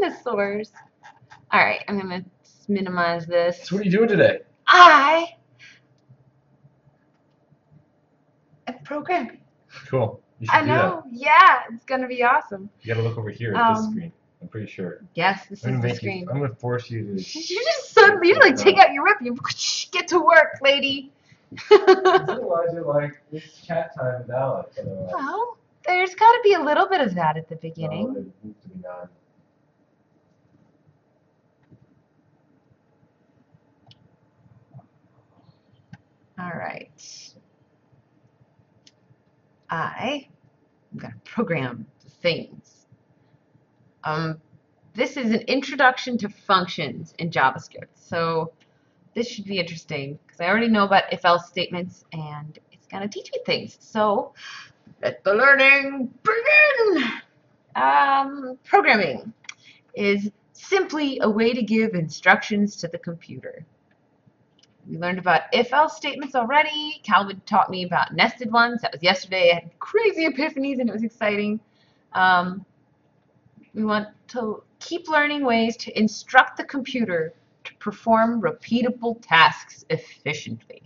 Dinosaurs. All right, I'm gonna minimize this. So what are you doing today? I am programming. Cool. You I should do know. that. Yeah, it's gonna be awesome. You gotta look over here at this Um, screen. I'm pretty sure. yes, this I'm is gonna the make you. screen. I'm gonna force you to. You just suddenly, you like take out your whip, you get to work, lady. Otherwise, you're like this chat time is Alex. Otherwise, Well, there's got to be a little bit of that at the no, beginning. it needs to be done. All right. I'm gonna program things. This is an introduction to functions in JavaScript. So this should be interesting because I already know about if-else statements and it's gonna teach me things. So let the learning begin. Programming is simply a way to give instructions to the computer. We learned about if-else statements already. Calvin taught me about nested ones. That was yesterday. I had crazy epiphanies and it was exciting. We want to keep learning ways to instruct the computer to perform repeatable tasks efficiently.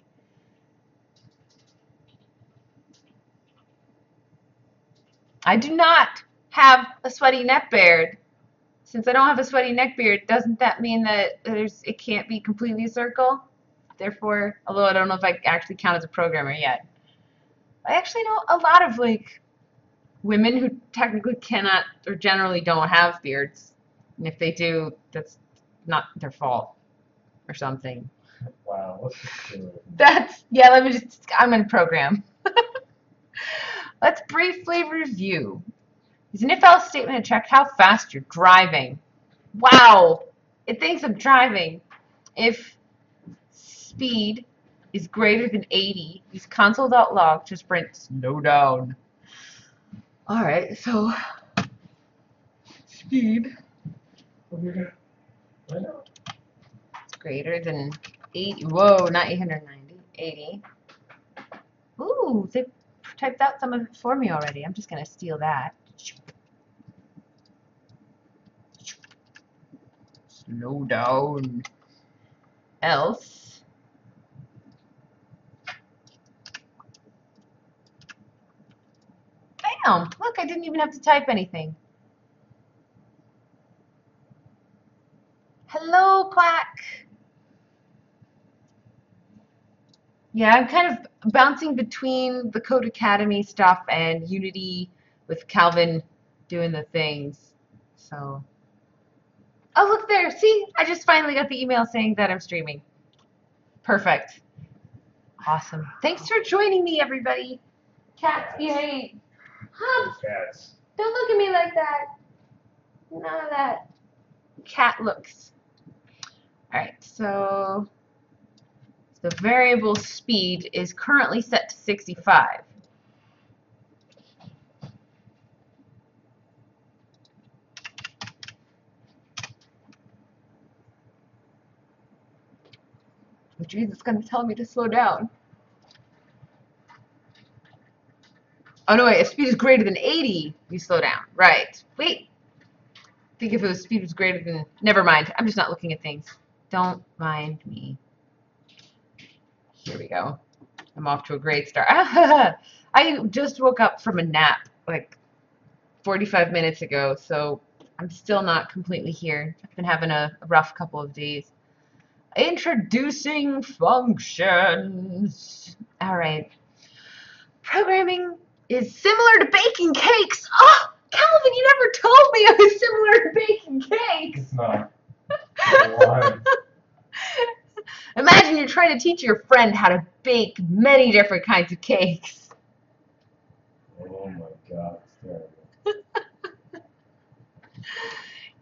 I do not have a sweaty neck beard. Since I don't have a sweaty neck beard, doesn't that mean that it can't be completely a circle? Therefore, although I don't know if I actually count as a programmer yet. I actually know a lot of like women who technically cannot or generally don't have beards. And if they do, that's not their fault or something. Wow, let's just do it. That's, yeah, I'm in program. Let's briefly review. Use an if-else statement to check how fast you're driving. Wow, it thinks I'm driving. If speed is greater than 80, use console.log to sprint slow down. All right, so speed it's greater than 80. Whoa, not 890, 80. Ooh, they typed out some of it for me already. I'm just gonna steal that. Slow down. Else. Bam! Look, I didn't even have to type anything. Hello, Quack. Yeah, I'm kind of bouncing between the Code Academy stuff and Unity with Calvin doing the things. So, oh, look there. See, I just finally got the email saying that I'm streaming. Perfect. Awesome. Thanks for joining me, everybody. Cats behave. Huh? Cats. Don't look at me like that. None of that cat looks. All right, so the variable speed is currently set to 65. Oh, geez, it's going to tell me to slow down. Oh, no, wait, if speed is greater than 80, you slow down. Right. Wait. I think if it was speed was greater than... Never mind. I'm just not looking at things. Don't mind me. Here we go. I'm off to a great start. I just woke up from a nap like 45 minutes ago, so I'm still not completely here. I've been having a rough couple of days. Introducing functions. All right. Programming is similar to baking cakes. Oh, Calvin, you never told me it was similar to baking cakes. It's not. Why? Imagine you're trying to teach your friend how to bake many different kinds of cakes. Oh my God, it's terrible.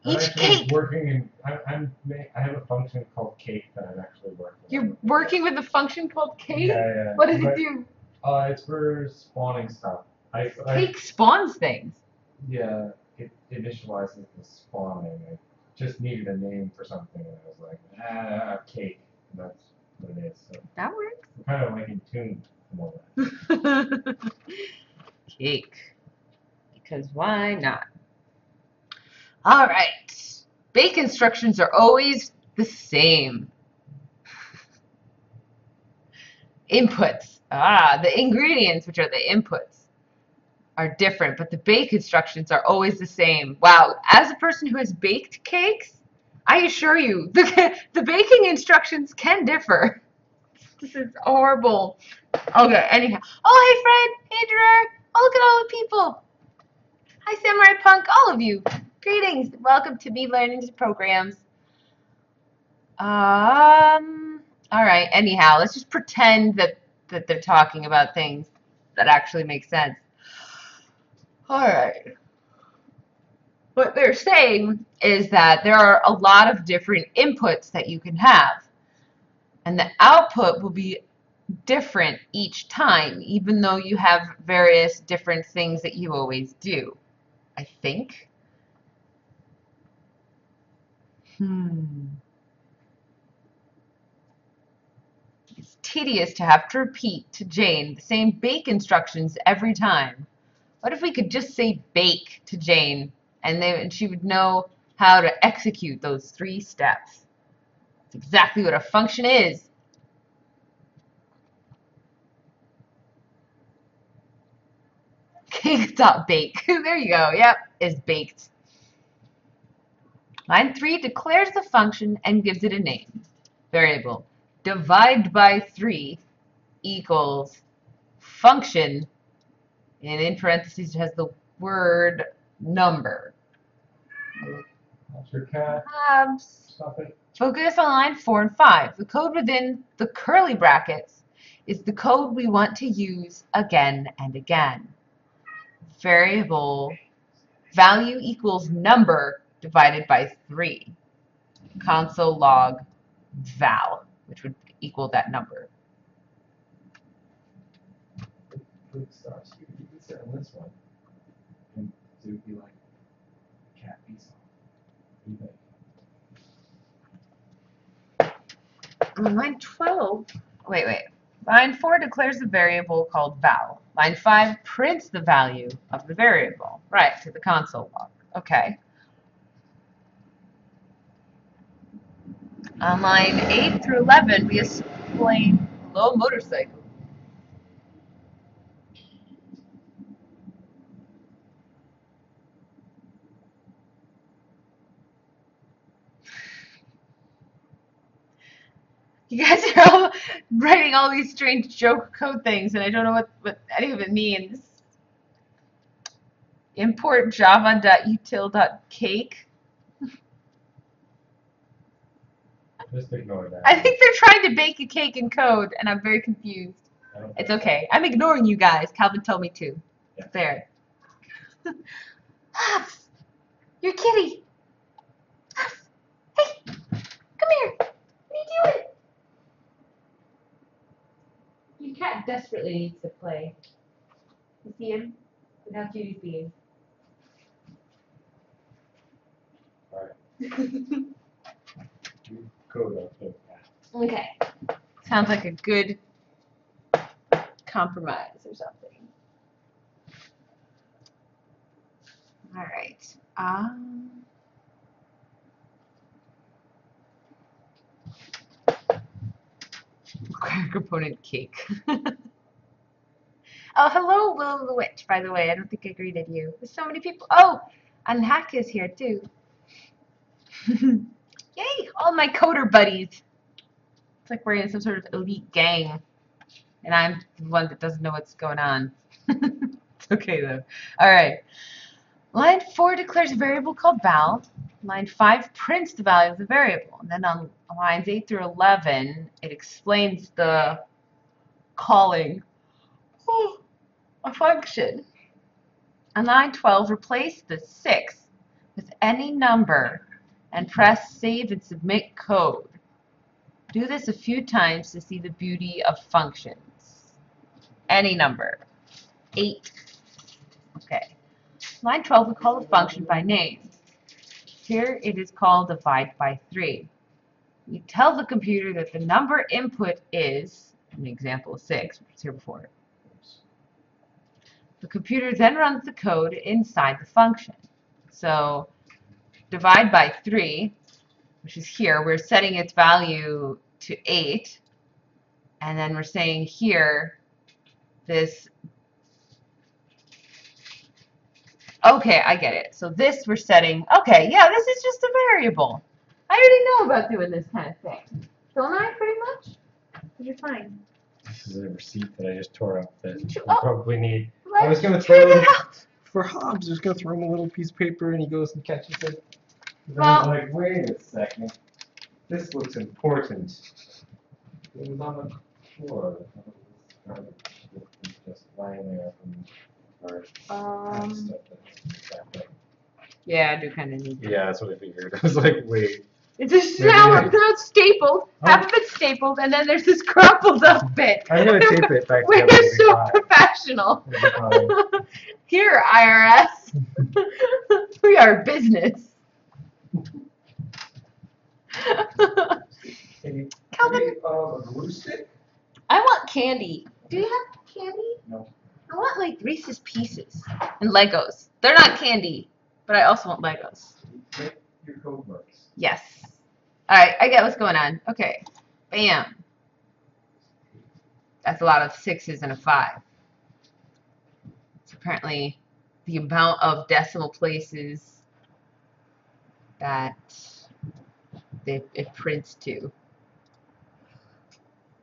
Each cake. Working in, I have a function called cake that I'm actually working on. You're working with a function called cake? Yeah. What does it do? It's for spawning stuff. Cake spawns things. Yeah, it initializes the spawning. I just needed a name for something, and I was like, cake. And that's what it is. So That works. I'm kind of like in tune from all that. Cake. Because why not? All right. Bake instructions are always the same. Inputs. The ingredients, which are the inputs, are different, but the bake instructions are always the same. Wow, as a person who has baked cakes, I assure you, the baking instructions can differ. This is horrible. Okay, anyhow. Oh, hey, Fred. Hey, Gerard. Oh, look at all the people. Hi, Samurai Punk, all of you. Greetings. Welcome to Me Learning's programs. All right, anyhow, let's just pretend that they're talking about things that actually make sense. All right. What they're saying is that there are a lot of different inputs that you can have, and the output will be different each time, even though you have various different things that you always do, I think. It's tedious to have to repeat to Jane the same bake instructions every time. What if we could just say bake to Jane, and she would know how to execute those 3 steps? It's exactly what a function is. Cake.bake. There you go. Yep, is baked. Line 3 declares the function and gives it a name. Variable. Divide by 3 equals function, and in parentheses it has the word number. That's your cat. Stop it. Focus on line 4 and 5. The code within the curly brackets is the code we want to use again and again. Variable value equals number divided by 3. Console log val, which would equal that number. Good stuff. You could sit on this one. And it would be like cat piece off. On line 12, wait. Line 4 declares a variable called val. Line 5 prints the value of the variable, right, to the console log. Okay. On line 8 through 11, we explain low motorcycle. You guys are all writing all these strange joke code things, and I don't know what any of it means. Import java.util.cake. Just ignore that. I think they're trying to bake a cake in code, and I'm very confused. It's okay. I'm ignoring you guys. Calvin told me to. Yeah. There. Hobbs! Your kitty! Hobbs! Hey! Come here! What are you doing? Your cat desperately needs to play. You see him? Look how cute he's being. Alright. Code up there. Okay. Sounds like a good compromise or something. All right. Require component cake. Oh, hello, Will the Witch, by the way. I don't think I greeted you. There's so many people. Oh, and Hack is here, too. Yay, all my coder buddies. It's like we're in some sort of elite gang, and I'm the one that doesn't know what's going on. It's okay, though. All right. Line 4 declares a variable called val. Line 5 prints the value of the variable. And then on lines 8 through 11, it explains the calling a function. On line 12, replace the 6 with any number and press save and submit code. Do this a few times to see the beauty of functions. Any number. 8. Okay. Line 12, we call the function by name. Here it is called divide by 3. You tell the computer that the number input is, an example of 6, which was here before. The computer then runs the code inside the function. So divide by 3, which is here. We're setting its value to 8. And then we're saying here, this. Okay, I get it. So this we're setting. Okay, yeah, this is just a variable. I already know about doing this kind of thing. Don't I, pretty much? You're fine. This is a receipt that I just tore up that we Oh, probably need. let's I was going to check throw it it out. for Hobbs. I was going to throw him a little piece of paper and he goes and catches it. And then Well- I'm like, wait a second. This looks important. It was on the floor. It's just lying there from our stuff that Yeah, I do kind of need. Yeah, that's what I figured. I was like, wait. It's just Maybe now I- it's not stapled. Half of it's stapled, and then there's this crumpled up bit. I'm gonna tape it back We're together, it'll be so fine. professional. It'll be fine. Here, IRS. We are business. Calvin, A glue stick? I want candy. Do you have candy? No. I want like Reese's Pieces and Legos. They're not candy, but I also want Legos. Make your code works. Yes. All right, I get what's going on. Okay, bam. That's a lot of 6s and a 5. It's apparently the amount of decimal places that it prints to.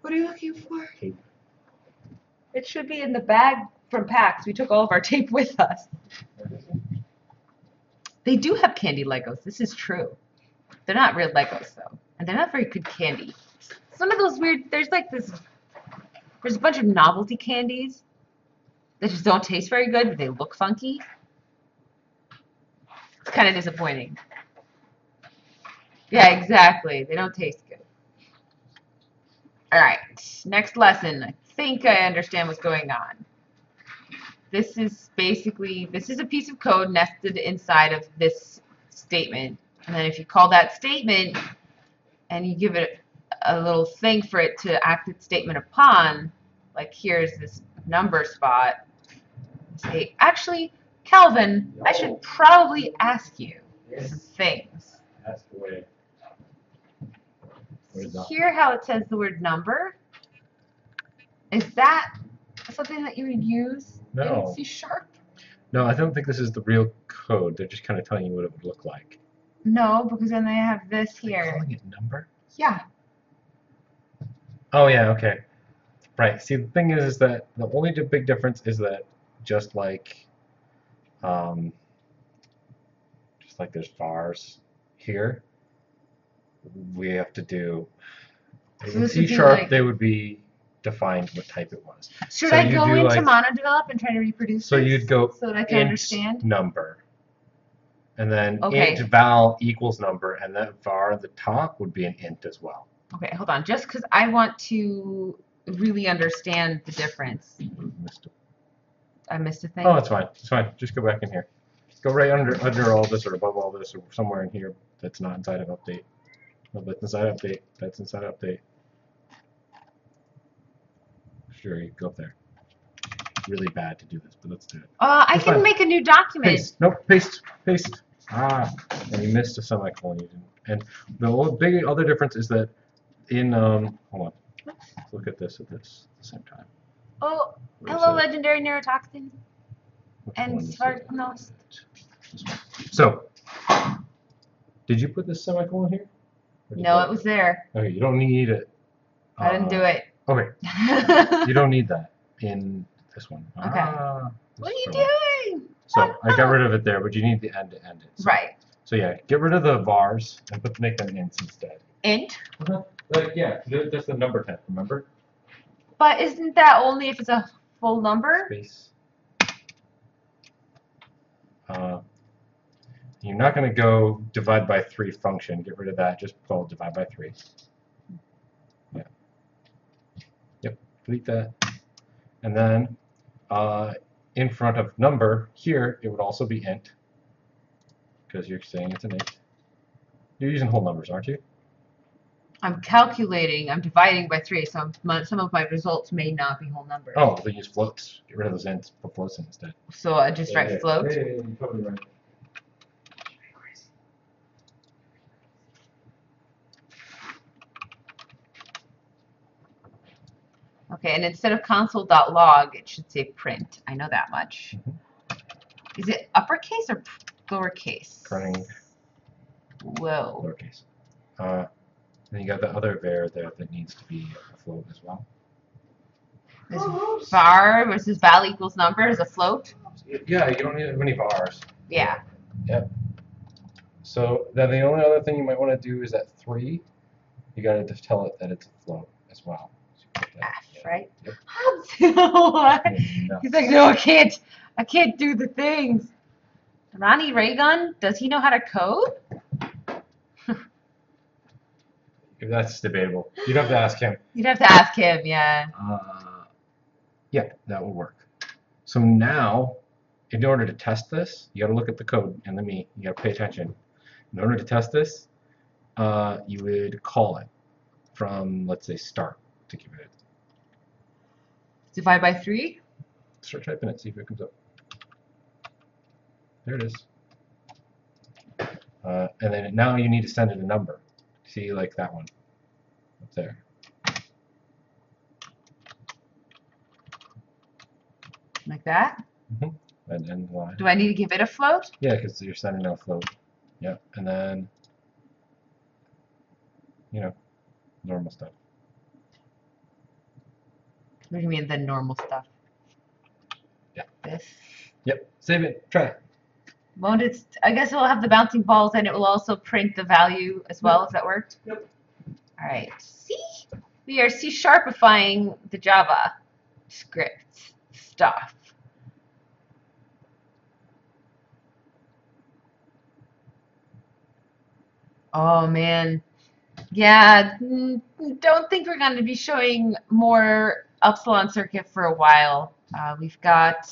What are you looking for? Tape. It should be in the bag from PAX. We took all of our tape with us. They do have candy Legos. This is true. They're not real Legos, though. And they're not very good candy. Some of those weird, there's a bunch of novelty candies that just don't taste very good, but they look funky. It's kind of disappointing. Yeah, exactly. They don't taste good. All right, next lesson. I think I understand what's going on. This is a piece of code nested inside of this statement. And then if you call that statement and you give it a little thing for it to act its statement upon, like here's this number spot, say, actually, Calvin, I should probably ask you some things. Ask away. Hear how it says the word number? Is that something that you would use No. in C#? No, I don't think this is the real code. They're just kind of telling you what it would look like. No, because then they have this They're here. calling it number? Yeah. Oh, yeah, okay. Right. See, the thing is that the only big difference is that just like there's vars here, we have to do. So In this would C#, be like- they would be defined what type it was. Should So I you go do, into like- monodevelop and try to reproduce So this you'd go so that I can int understand? number, and then Okay. int val equals number, and that var at the top would be an int as well. Okay, hold on. Just because I want to really understand the difference. I missed a thing. Oh, it's fine. It's fine. Just go back in here. Go right under all this or above all this or somewhere in here that's not inside of update. No, that's inside update. That's inside update. Sure, you go up there. Really bad to do this, but let's do it. I That's can fine. make a new document. Paste. Nope. Paste. Paste. Ah, and you missed a semicolon. You didn't. And the big other difference is that in hold on. Let's look at this at the same time. Oh, Where is hello, it? legendary neurotoxin. Which And one is Spark it? Nost. This one. So, did you put this semicolon here? Or did No, you- it was there. Okay, you don't need it. I didn't do it. Okay, you don't need that in this one. Okay. Ah, What are this you is the one. doing? So I got rid of it there, but you need the end to end it. So, Right. So yeah, get rid of the vars and make them ints instead. Int. Like yeah, just the number type. Remember? But isn't that only if it's a full number? Space. You're not going to go divide by 3 function. Get rid of that. Just call it divide by 3. Yeah. Yep. Delete that. And then in front of number here, it would also be int because you're saying it's an int. You're using whole numbers, aren't you? I'm calculating. I'm dividing by 3, so some of my results may not be whole numbers. Oh, then use floats. Get rid of those ints. Put floats in instead. So I just write float. Hey, you're totally right. Okay, and instead of console.log, it should say print. I know that much. Is it uppercase or lowercase? Printing Whoa. lowercase. Then you got the other var there that needs to be a float as well. This var versus val equals number is a float? Yeah, you don't need as many vars. Yeah. Yep. So then the only other thing you might want to do is at 3, you got to just tell it that it's a float as well. So F, right? Yep. What? No. He's like, no, I can't do the things. Ronnie Raygun, does he know how to code? That's debatable. You'd have to ask him. You'd have to ask him, yeah. Yeah, that will work. So now, in order to test this, you got to look at the code and the me. You got to pay attention. In order to test this, you would call it from, let's say, start to give it. Divide by 3? Start typing it, see if it comes up. There it is. And then now you need to send it a number. See, like that one up there. Like that? Mm-hmm. And then line. Do I need to give it a float? Yeah, because you're sending a float. Yeah, and then, you know, normal stuff. What do you mean the normal stuff? Yeah. This? Yep, save it, try it. Won't it? I guess it'll have the bouncing balls and it will also print the value as well. Has that worked? Yep. All right. See? We are C-sharpifying the Java script stuff. Oh, man. Yeah, don't think we're going to be showing more Upsilon Circuit for a while. We've got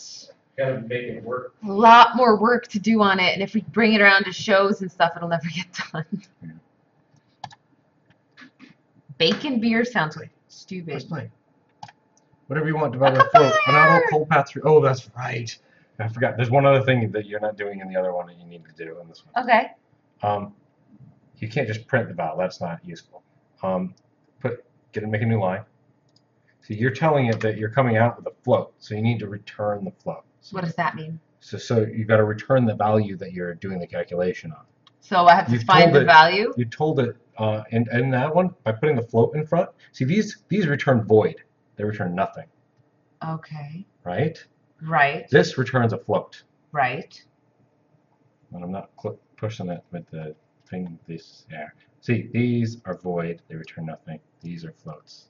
Gotta make it work. a lot more work to do on it, and if we bring it around to shows and stuff, it'll never get done. Yeah. Bacon beer sounds stupid. Let's play. Whatever you want, divided by 4. An auto cold path through. Oh, that's right. I forgot. There's one other thing that you're not doing in the other one that you need to do in this one. Okay. You can't just print the val. That's not useful. Make a new line. So you're telling it that you're coming out with a float. So you need to return the float. So, What does that mean? So you've got to return the value that you're doing the calculation on. So I have to You've find told the it- value? You told it in that one by putting the float in front. See, these return void. They return nothing, Okay. right? Right. This returns a float. Right. And I'm not pushing it with the thing. See, these are void. They return nothing. These are floats.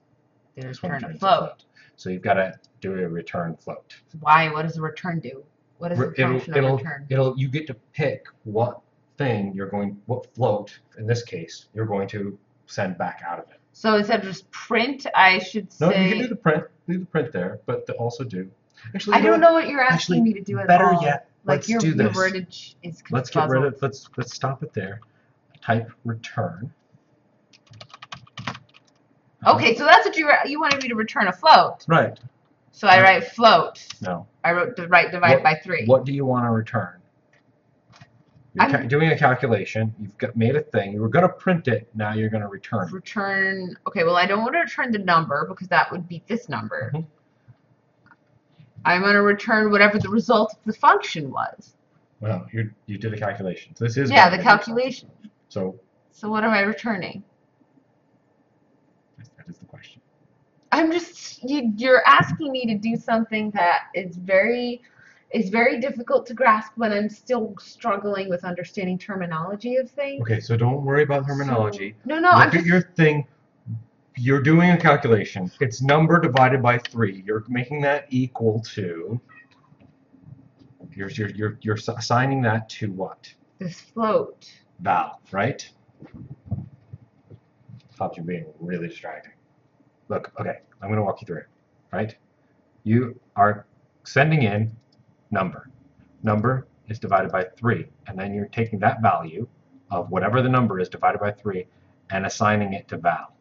They This one return a returns float. So you've got to do a return float. Why? What does a return do? What is the function of return? You get to pick what float, in this case, you're going to send back out of it. So instead of just print, I should No, say. you can do the print there, but also do. Actually, I don't know what you're asking me to do at better all. yet, Like let's your do this. wordage is Let's get rid confuzzled. of. Let's stop it there. Type return. Okay, so that's what you wanted me to return a float. Right. So I write float. No. I wrote divide by 3. What do you want to return? You're I'm- doing a calculation. You've made a thing. You were going to print it. Now you're going to return. Return. Okay, well I don't want to return the number because that would be this number. Mhm. I'm going to return whatever the result of the function was. Well, you did a calculation. So this is Yeah, gonna the be- calculation. So So what am I returning? that is the question. I'm just you're asking me to do something that is very difficult to grasp when I'm still struggling with understanding terminology of things. Okay, so don't worry about terminology. No, I'm Look just at your thing. You're doing a calculation. It's number divided by 3. You're making that equal to. You're assigning that to what? this float. Val, right? Thought you're being really distracting. Look, okay, I'm going to walk you through it, right? You are sending in number. Number is divided by 3, and then you're taking that value of whatever the number is divided by 3 and assigning it to val.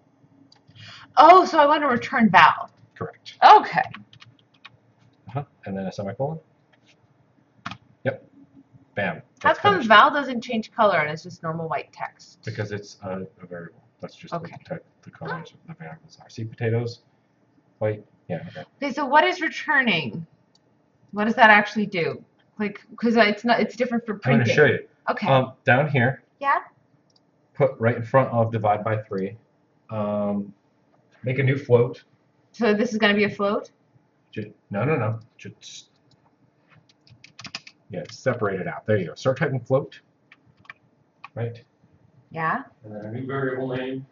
Oh, so I want to return val. Correct. Okay. And then a semicolon. Yep. Bam. How That's come finished. val doesn't change color and it's just normal white text? Because it's a variable. That's just Okay. what the colors of the variables are. See potatoes? Wait, yeah, okay. Okay, so what is returning? What does that actually do? Like, because it's different for I'm printing. going to show you. Okay. Down here, Yeah. put right in front of divide by 3. Make a new float. So this is going to be a float? No. Just, yeah, separate it out. There you go. Start typing float. Right? Yeah. And then a new variable name.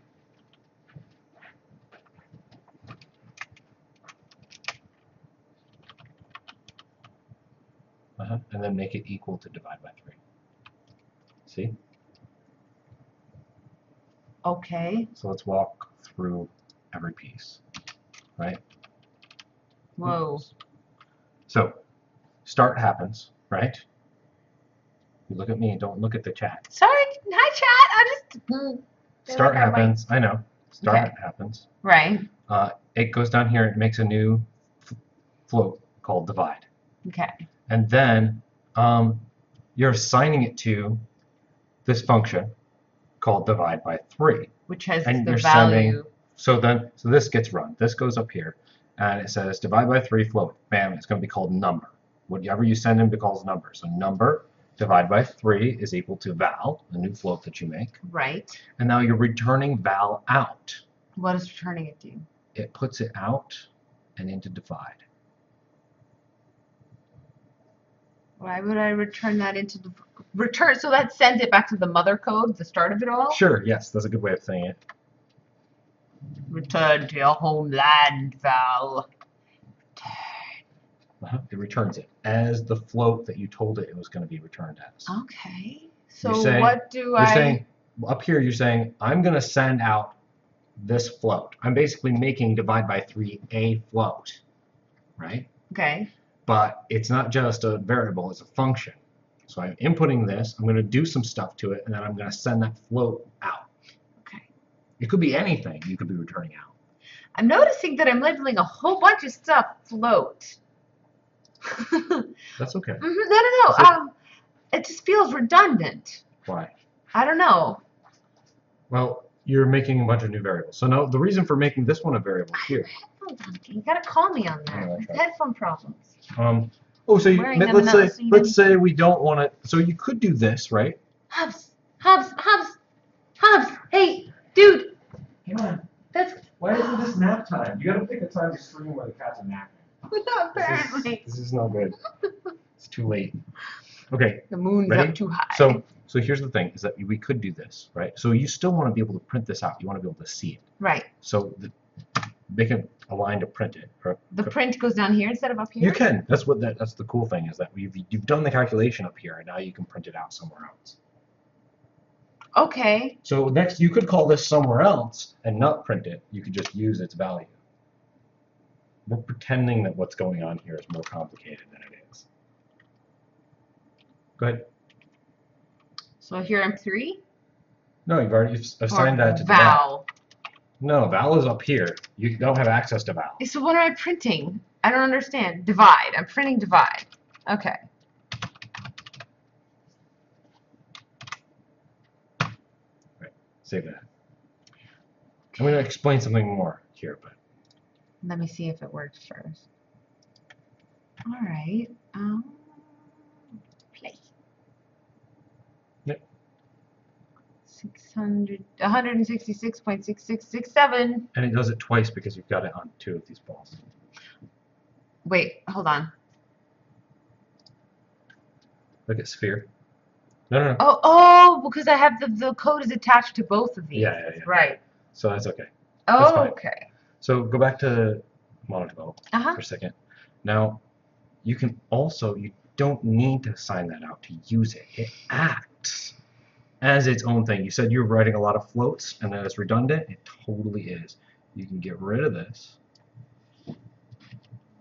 And then make it equal to divide by 3. See? Okay. So let's walk through every piece. Right? Whoa. So, start happens, right? You look at me, don't look at the chat. Sorry. Hi, chat. I just. Start happens, I know. Start Okay. happens. Right. It goes down here, it makes a new float called divide. Okay. And then you're assigning it to this function called divide by 3. Which has And the you're value. Sending, so this gets run. This goes up here, and it says divide by 3 float. Bam, it's going to be called number. Whatever you send him to calls number. So number divided by 3 is equal to val, the new float that you make. Right. And now you're returning val out. What does returning it do? It puts it out and into divide. Why would I return that into the return? So that sends it back to the mother code, the start of it all? Sure, yes, that's a good way of saying it. Return to your homeland, Val. It returns it as the float that you told it was going to be returned as. Okay. So You're I... saying, up here you're saying, I'm going to send out this float. I'm basically making divide by 3 a float, right? Okay. But it's not just a variable, it's a function. So I'm inputting this, I'm going to do some stuff to it, and then I'm going to send that float out. Okay. It could be anything you could be returning out. I'm noticing that I'm labeling a whole bunch of stuff float. That's okay. No. It just feels redundant. Why? I don't know. Well, you're making a bunch of new variables. So now the reason for making this one a variable here. You gotta call me on that. Oh, that's right. Headphone problems. So let's say we don't want to. So you could do this, right? Hubs. Hey, dude. Come on. That's Why isn't this nap time? You gotta pick a time to stream where the cats are napping. apparently. This is not good. It's too late. Okay. The moon's Ready? up too high. So here's the thing: is that we could do this, right? So you still want to be able to print this out. You want to be able to see it. Right. So make it a line to print it. The print goes down here instead of up here? You can. That's the cool thing is that you've done the calculation up here, and now you can print it out somewhere else. Okay. So next, you could call this somewhere else and not print it. You could just use its value. We're pretending that what's going on here is more complicated than it is. Go ahead. So here I'm 3? No, you've already assigned that to Val. No, val is up here. You don't have access to val. So what am I printing? I don't understand. Divide. I'm printing divide. Okay. Right. Save that. I'm going to explain something more here, but Let me see if it works first. All right. Play. Yep. 166.6667. And it does it twice because you've got it on 2 of these balls. Wait, hold on. Look at sphere. No. Oh, because I have the code is attached to both of these. Yeah. Right. So that's okay. Oh, fine. okay. So go back to MonoDevelop Uh-huh. for a second. Now, you don't need to assign that out to use it. It acts as its own thing. You said you're writing a lot of floats and that it's redundant. It totally is. You can get rid of this.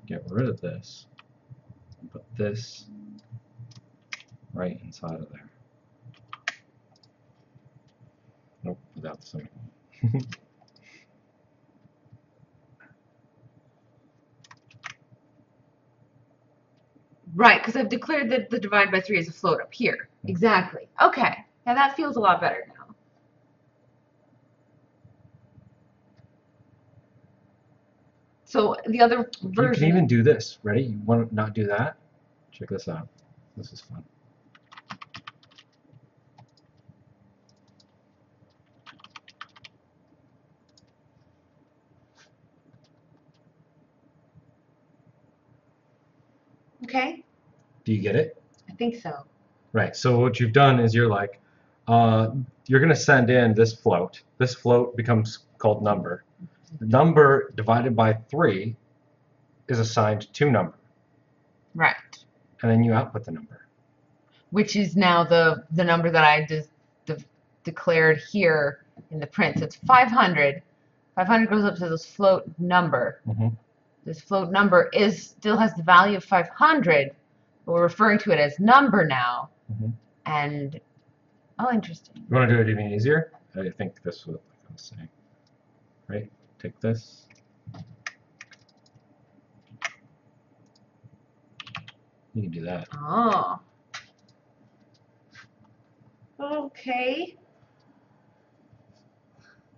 Get rid of this. And put this right inside of there. Nope, without the semicolon. Right, because I've declared that the divide by 3 is a float up here. Exactly. Okay. Yeah, that feels a lot better now. So the other You can version. even do this. Ready? You want to not do that? Check this out. This is fun. Okay. Do you get it? I think so. Right. So what you've done is you're like, you're going to send in this float. This float becomes called number. The number divided by 3 is assigned to number. Right. And then you output the number. Which is now the number that I just declared here in the print. So it's 500. 500 goes up to this float number. Mm-hmm. This float number still has the value of 500, but we're referring to it as number now. Mm-hmm. And oh, interesting. You want to do it even easier? I think this was like I was saying. Right? Take this. You can do that. Oh. Okay.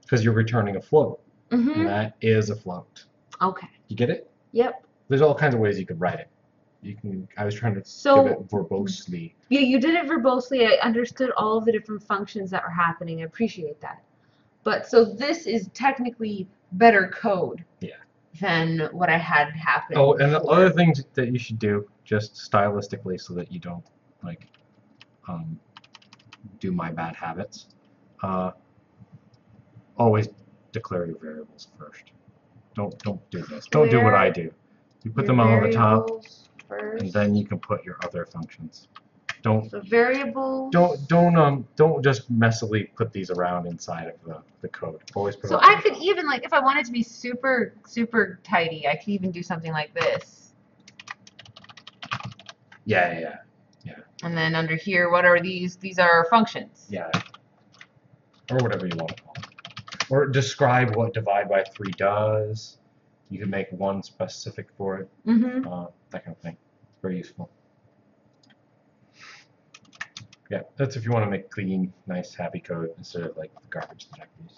Because you're returning a float. Mm-hmm. And that is a float. Okay. You get it? Yep. There's all kinds of ways you could write it. You can. I was trying to give it verbosely. Yeah, you did it verbosely. I understood all of the different functions that were happening. I appreciate that. But so this is technically better code. Yeah. Than what I had happen. Oh, and before. the other things that you should do, just stylistically, so that you don't like do my bad habits. Always declare your variables first. Don't do this. Don't do what I do. You put them all on the top, first. and then you can put your other functions. Don't. So variables. Don't just messily put these around inside of the code. Always put. So I could even like if I wanted to be super tidy, I could even do something like this. Yeah. And then under here, what are these? These are functions. Yeah. Or whatever you want to call them. Or describe what divide by 3 does. You can make one specific for it. Mm-hmm. That kind of thing. Very useful. Yeah, that's if you want to make clean, nice, happy code instead of like the garbage that I use.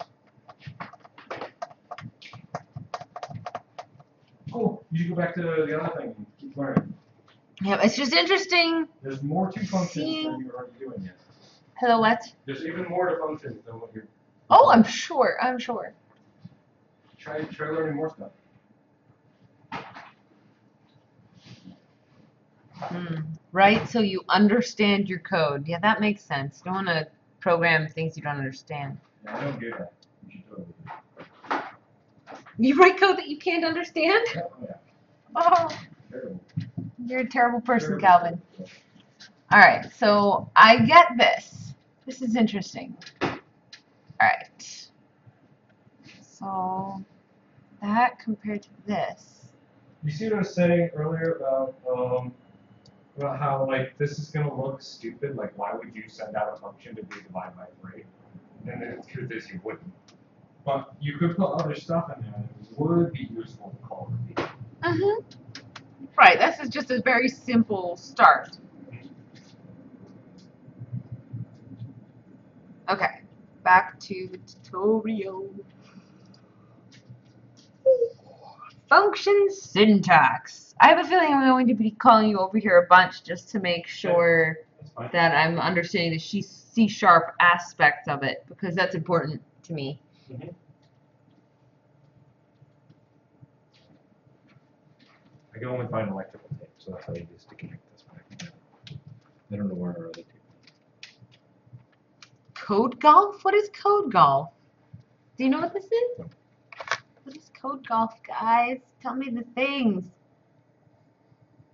Cool. You should go back to the other thing and keep learning. Yeah, it's just interesting. There's more to functions than you're already doing yet. Hello, what? There's even more to functions than what you're. Oh, I'm sure. Try learning more stuff. Right, so you understand your code. Yeah, that makes sense. You don't want to program things you don't understand. Yeah, I don't do that. You should totally do that. You write code that you can't understand? Yeah. Oh, Terrible. you're a terrible person, Terrible. Calvin. All right, so I get this. This is interesting. All right. So that compared to this. You see what I was saying earlier about how like this is gonna look stupid? Like why would you send out a function to be divided by 3? And then the truth is you wouldn't. But you could put other stuff in there that would be useful to call repeat. Mm-hmm. Right, this is just a very simple start. Okay, back to the tutorial. Function syntax. I have a feeling I'm going to be calling you over here a bunch just to make sure that I'm understanding the C# aspect of it, because that's important to me. Mm-hmm. I can only find electrical tape, so that's how I use to connect this back. I don't know where our other tape is. Code golf? What is code golf? Do you know what this is? No. What is code golf, guys? Tell me the things.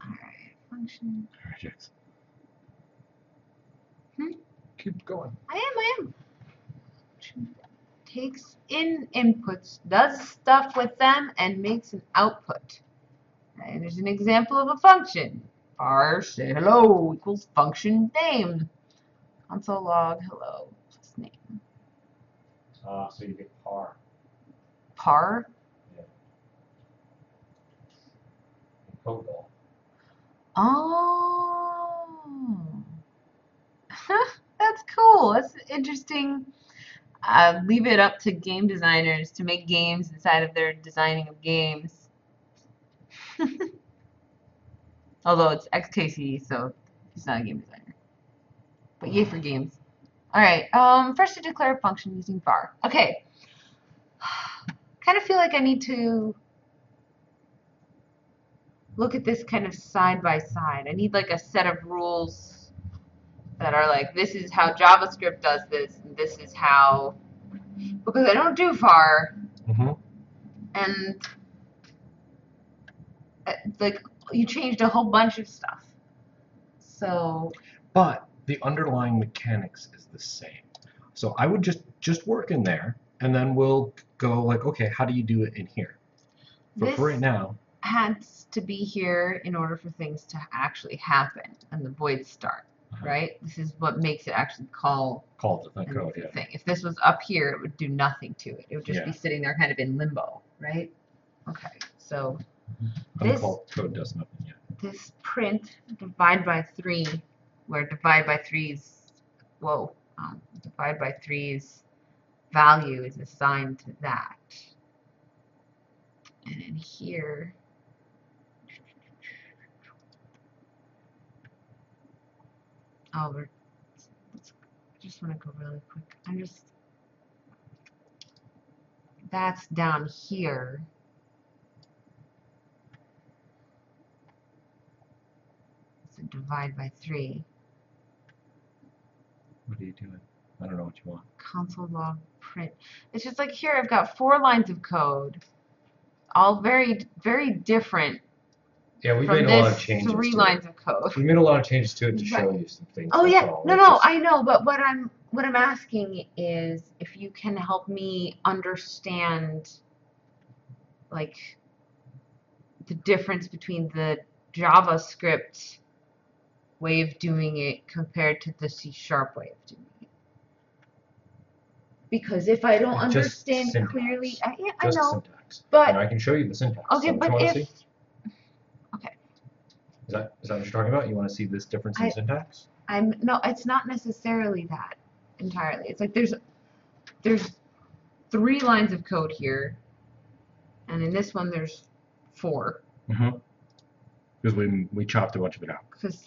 Alright, function. Alright, Jax. Hmm? Keep going. I am. Takes in inputs, does stuff with them, and makes an output. And there's an example of a function. Parse say hello equals function name. Console log hello plus name. So you get par. Par? Yeah. Code ball. Oh. That's cool. That's interesting. Leave it up to game designers to make games inside of their designing of games. Although it's XKCD, so he's not a game designer. But yay for games. Alright, first to declare a function using var. Okay. Kind of feel like I need to look at this kind of side by side. I need like a set of rules that are like, this is how JavaScript does this, and this is how, because I don't do var, and like you changed a whole bunch of stuff. So, but the underlying mechanics is the same. So I would just work in there, and then we'll go like, okay, how do you do it in here? But for right now, has to be here in order for things to actually happen and the voids start, right? This is what makes it actually call the code. Yeah. Thing. If this was up here, it would do nothing to it. It would just be sitting there kind of in limbo, right? Okay, so uncalled code does nothing yet. This print divide by 3, where divide by 3's divide by 3's value is assigned to that, and in here. Oh, I just want to go really quick. That's down here. So divide by 3. What are you doing? I don't know what you want. Console log print. It's just like here I've got 4 lines of code, all very, very different. Yeah, we made a lot of changes. 3 lines of code. We made a lot of changes to it to show you some things. Oh yeah, no, I know, but what I'm asking is if you can help me understand, like, the difference between the JavaScript way of doing it compared to the C# way of doing it. Because if I don't understand clearly, I know, syntax. but and I can show you the syntax. Okay, so but if okay, is that what you're talking about? You want to see this difference in syntax? No, it's not necessarily that entirely. It's like there's 3 lines of code here, and in this one there's 4. Because we chopped a bunch of it out. Because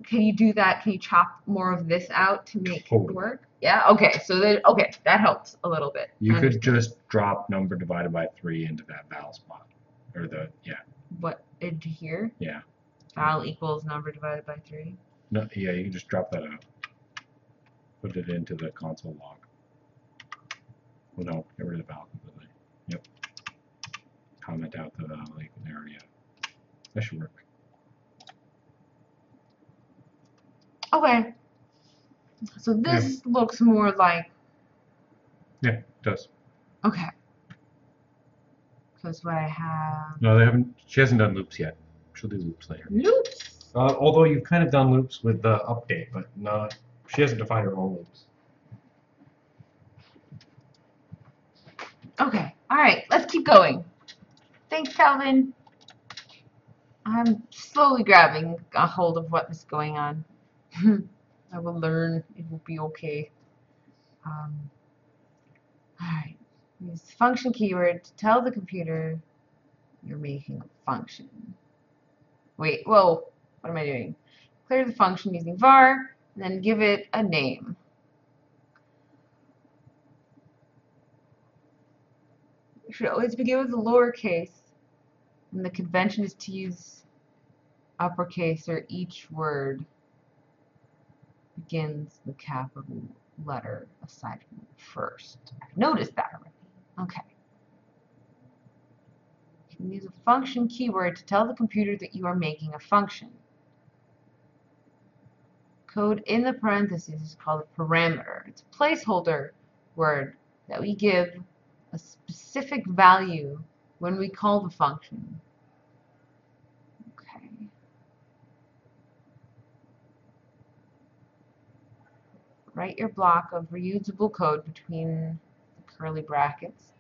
can you do that? Can you chop more of this out to make it work? Yeah. Okay. So that helps a little bit. You could just drop number divided by 3 into that val spot, or What into here? Yeah. Val equals number divided by 3. No. Yeah. You can just drop that out. Put it into the console log. Well, no. Get rid of the val completely. Yep. Comment out the val equal there. Yeah. That should work. Okay. So this looks more like. Yeah, it does. Okay. Because what I have. No, they haven't. She hasn't done loops yet. She'll do loops later. Loops. Although you've kind of done loops with the update, but not. She hasn't defined her own loops. Okay. All right. Let's keep going. Thanks, Calvin. I'm slowly grabbing a hold of what is going on. I will learn. It will be okay. Alright. Use the function keyword to tell the computer you're making a function. Wait, whoa. What am I doing? Declare the function using var, and then give it a name. You should always begin with a lowercase, and the convention is to use uppercase, or each word begins the capital letter aside from the first. I've noticed that already. Okay. You can use a function keyword to tell the computer that you are making a function. Code in the parentheses is called a parameter. It's a placeholder word that we give a specific value when we call the function. Okay. Write your block of reusable code between the curly brackets.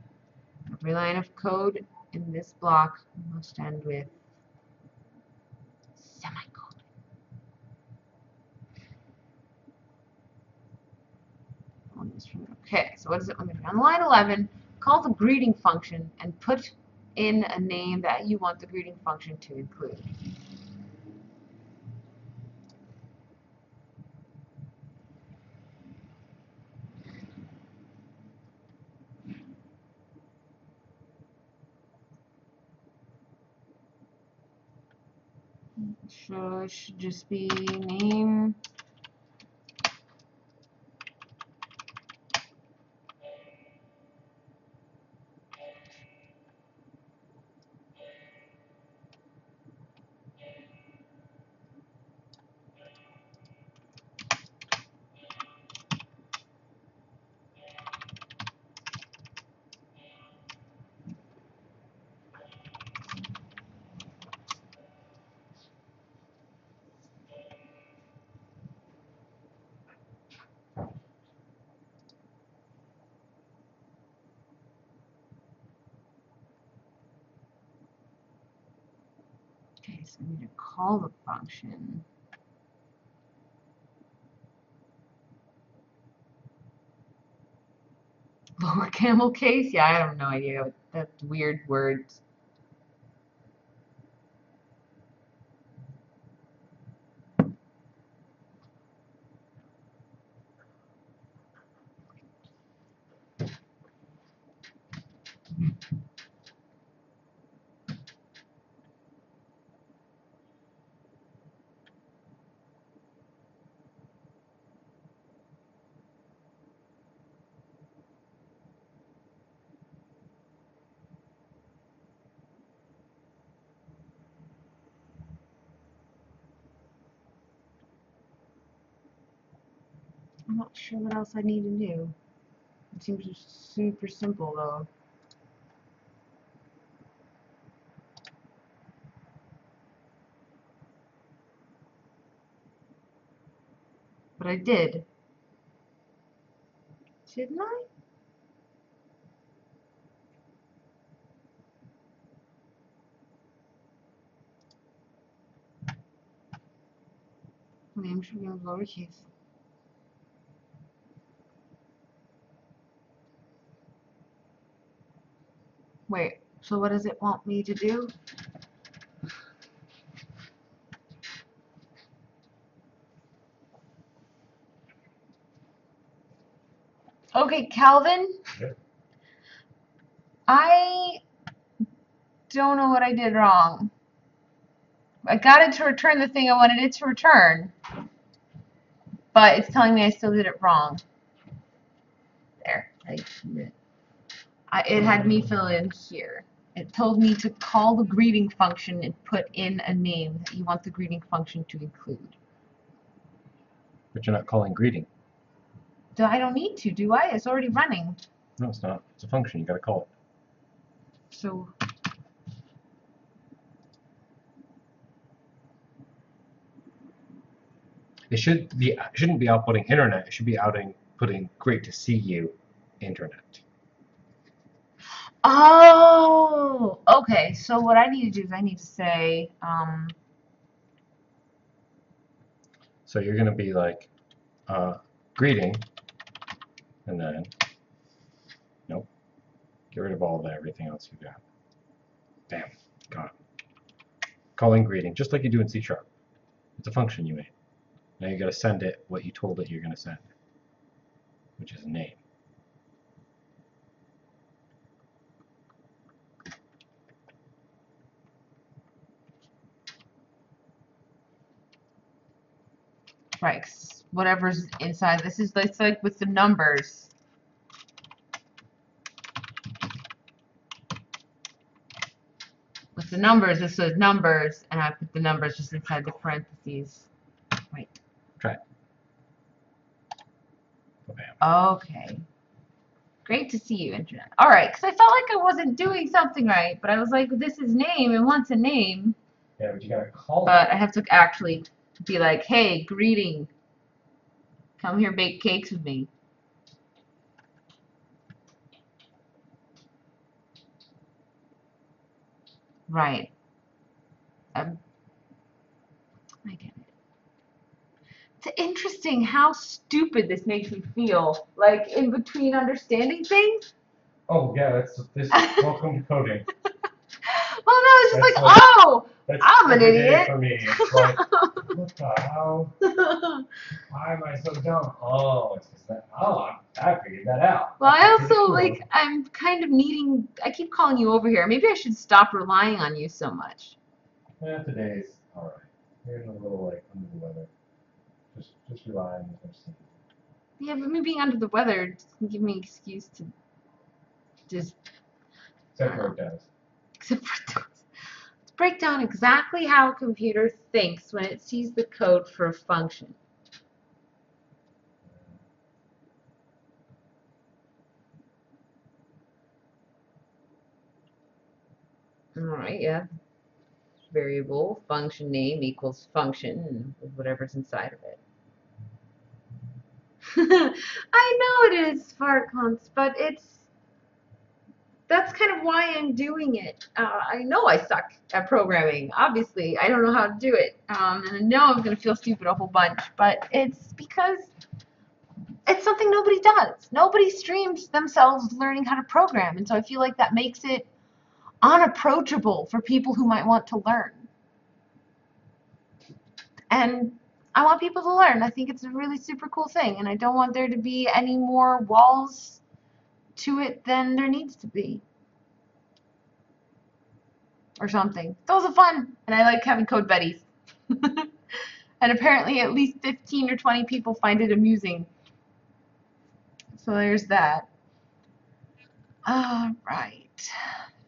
Every line of code in this block must end with semicolon. Okay, so what is it? On line 11, call the greeting function and put in a name that you want the greeting function to include. So it should just be name. Okay, so I need to call the function. Lower camel case? Yeah, I have no idea. That's weird words. I'm not sure what else I need to do. It seems super simple though. But I did. Didn't I? Name should be lowercase. Wait, so what does it want me to do? Okay, Calvin. Yep. I don't know what I did wrong. I got it to return the thing I wanted it to return, but it's telling me I still did it wrong. There. It had me fill in here. It told me to call the greeting function and put in a name that you want the greeting function to include. But you're not calling greeting. I don't need to, do I? It's already running. No, it's not. It's a function. You got to call it. So It shouldn't be outputting internet. It should be outputting great to see you internet. oh, okay. So what I need to do is I need to say, So you're going to be like, greeting, and then, nope, get rid of all of that, everything else you got. Bam, got it. Calling greeting, just like you do in C#. It's a function you made. Now you got to send it what you told it you're going to send, which is a name. right, whatever's inside. It's like with the numbers. With the numbers, it says numbers, and I put the numbers just inside the parentheses. Wait. Try it. Oh, bam. Okay. Great to see you, Internet. All right, because I felt like I wasn't doing something right, but I was like, this is name, and wants a name. Yeah, but you got to call But it. I have to actually be like, hey, greeting. Come here, bake cakes with me. Right. I get it. It's interesting how stupid this makes me feel. Like, in between understanding things. Oh, yeah, that's this. Welcome to coding. Well, no, it's just That's like, like- oh, That's I'm an every day idiot. for me. It's like, what the hell? Why am I so dumb? Oh, it's just that. Oh, I figured that out. Well, I That's pretty also, cool. like, I'm kind of needing, I keep calling you over here. Maybe I should stop relying on you so much. Yeah, today's all right. You're in a little like under the weather. Just rely on me. Yeah, but me being under the weather doesn't give me an excuse to just, Except for it does. except for those. Let's break down exactly how a computer thinks when it sees the code for a function. All right, yeah. Variable function name equals function and whatever's inside of it. I know it is FartCons, but that's kind of why I'm doing it. I know I suck at programming. Obviously, I don't know how to do it, and I know I'm gonna feel stupid a whole bunch. But it's because it's something nobody does. Nobody streams themselves learning how to program, and so I feel like that makes it unapproachable for people who might want to learn. And I want people to learn. I think it's a really super cool thing, and I don't want there to be any more walls to it than there needs to be. Or something. Those are fun, and I like having code buddies. And apparently at least 15 or 20 people find it amusing. So there's that. Alright.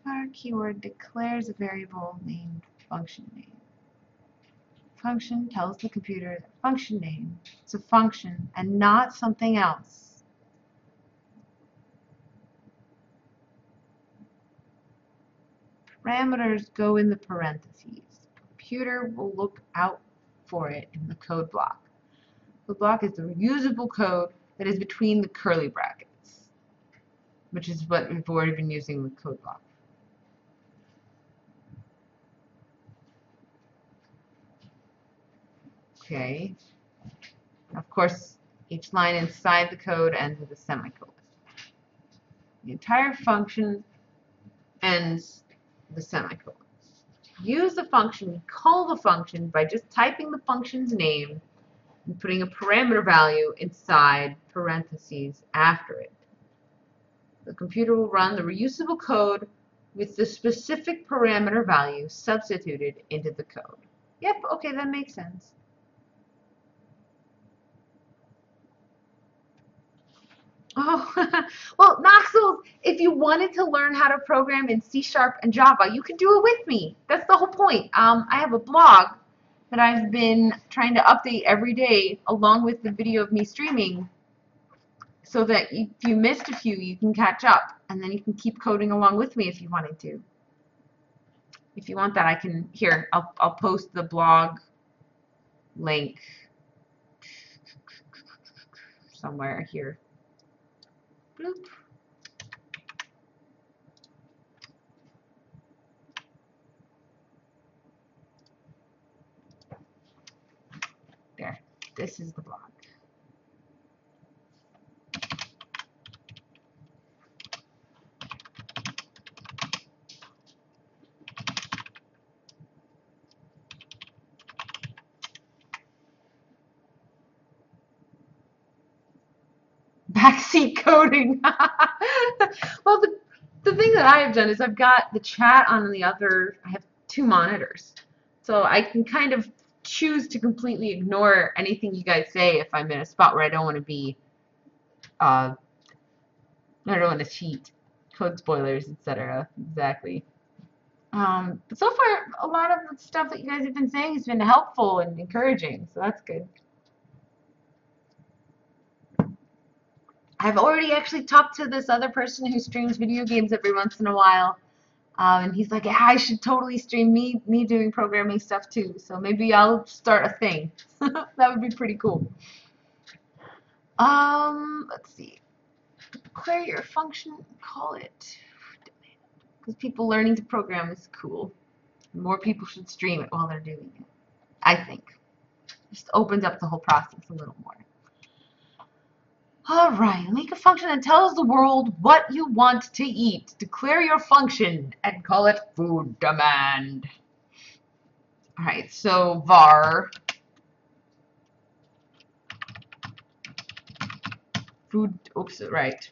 Our keyword declares a variable named function name. Function tells the computer that function name is a function and not something else. Parameters go in the parentheses. Computer will look out for it in the code block. The block is the reusable code that is between the curly brackets, which is what we've already been using with code block. Okay. Of course, each line inside the code ends with a semicolon. The entire function ends with a semicolon. Use the function, call the function by just typing the function's name and putting a parameter value inside parentheses after it. The computer will run the reusable code with the specific parameter value substituted into the code. Yep, okay, that makes sense. Oh, well, Knoxville, if you wanted to learn how to program in C# and Java, you could do it with me. That's the whole point. I have a blog that I've been trying to update every day along with the video of me streaming so that if you missed a few, you can catch up, and then you can keep coding along with me if you wanted to. If you want that, I can, here, I'll post the blog link somewhere here. Bloop. There, this is the blog. Backseat coding. Well, the thing that I have done is I've got the chat on the other, I have 2 monitors. So I can kind of choose to completely ignore anything you guys say if I'm in a spot where I don't want to be, I don't want to cheat. Code spoilers, etc. Exactly. But so far, a lot of the stuff that you guys have been saying has been helpful and encouraging, so that's good. I've already actually talked to this other person who streams video games every once in a while, and he's like, yeah, I should totally stream me doing programming stuff too, so maybe I'll start a thing. That would be pretty cool. Let's see. Declare your function, call it. Because people learning to program is cool. More people should stream it while they're doing it, I think. Just opens up the whole process a little more. All right, make a function that tells the world what you want to eat. Declare your function and call it food demand. All right, so var food, oops, right,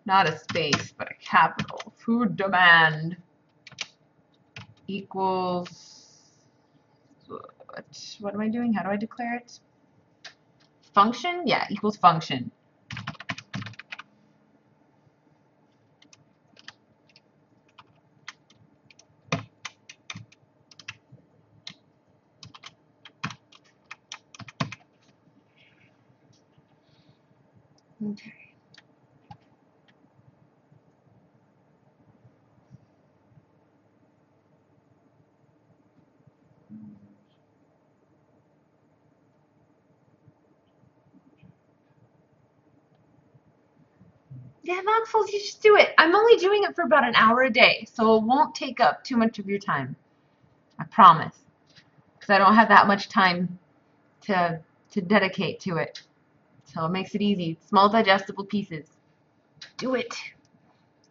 not a space, but a capital. Food demand equals, what am I doing? How do I declare it? Function? Yeah, equals function. Okay. Yeah, Maxwell, you should do it. I'm only doing it for about an hour a day, so it won't take up too much of your time. I promise. Because I don't have that much time to dedicate to it. So it makes it easy. Small digestible pieces. Do it.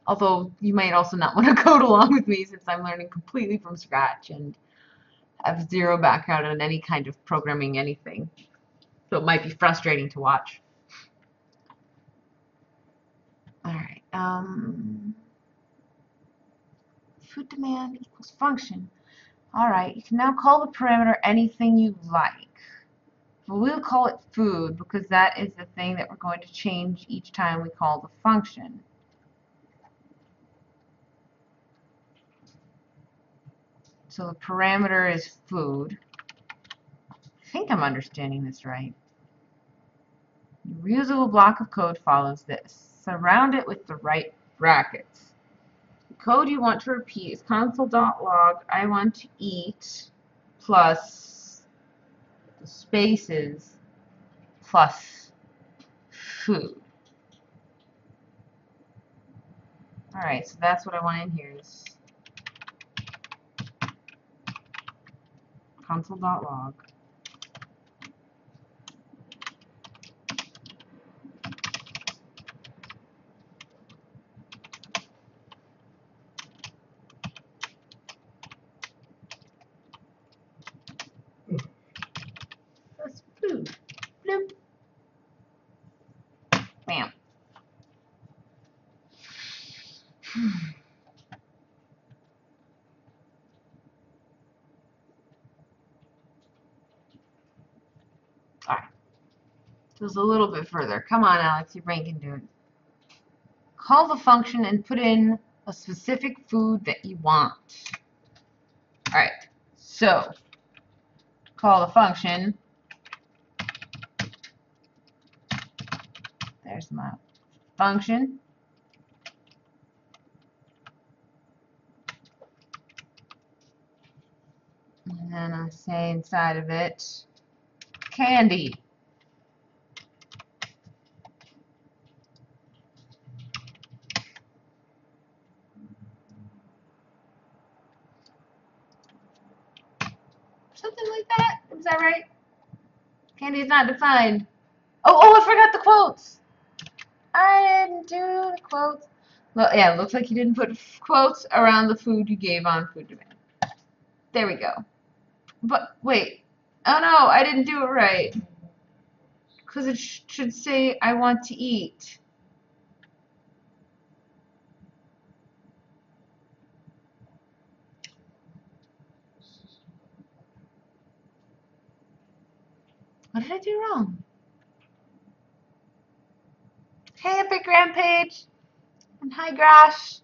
Although you might also not want to code along with me since I'm learning completely from scratch and have zero background in any kind of programming anything. So it might be frustrating to watch. Alright, food demand equals function. Alright, you can now call the parameter anything you like. But we'll call it food because that is the thing that we're going to change each time we call the function. So the parameter is food. I think I'm understanding this right. The reusable block of code follows this. Surround it with the right brackets. The code you want to repeat is console.log I want to eat plus the spaces plus food. Alright, so that's what I want in here is console.log. That's food. Bloop. Bam. Alright. Just a little bit further. Come on, Alex, your brain can do it. Call the function and put in a specific food that you want. Alright, so call the function. There's my function. And then I say inside of it, candy. Something like that. Is that right? Candy is not defined. Oh, I forgot the quotes. I didn't do the quotes. Well, yeah, it looks like you didn't put quotes around the food you gave on food demand. There we go. But wait. Oh no, I didn't do it right. Because it should say I want to eat. What did I do wrong? Hey, Epic Rampage! And hi, Grash!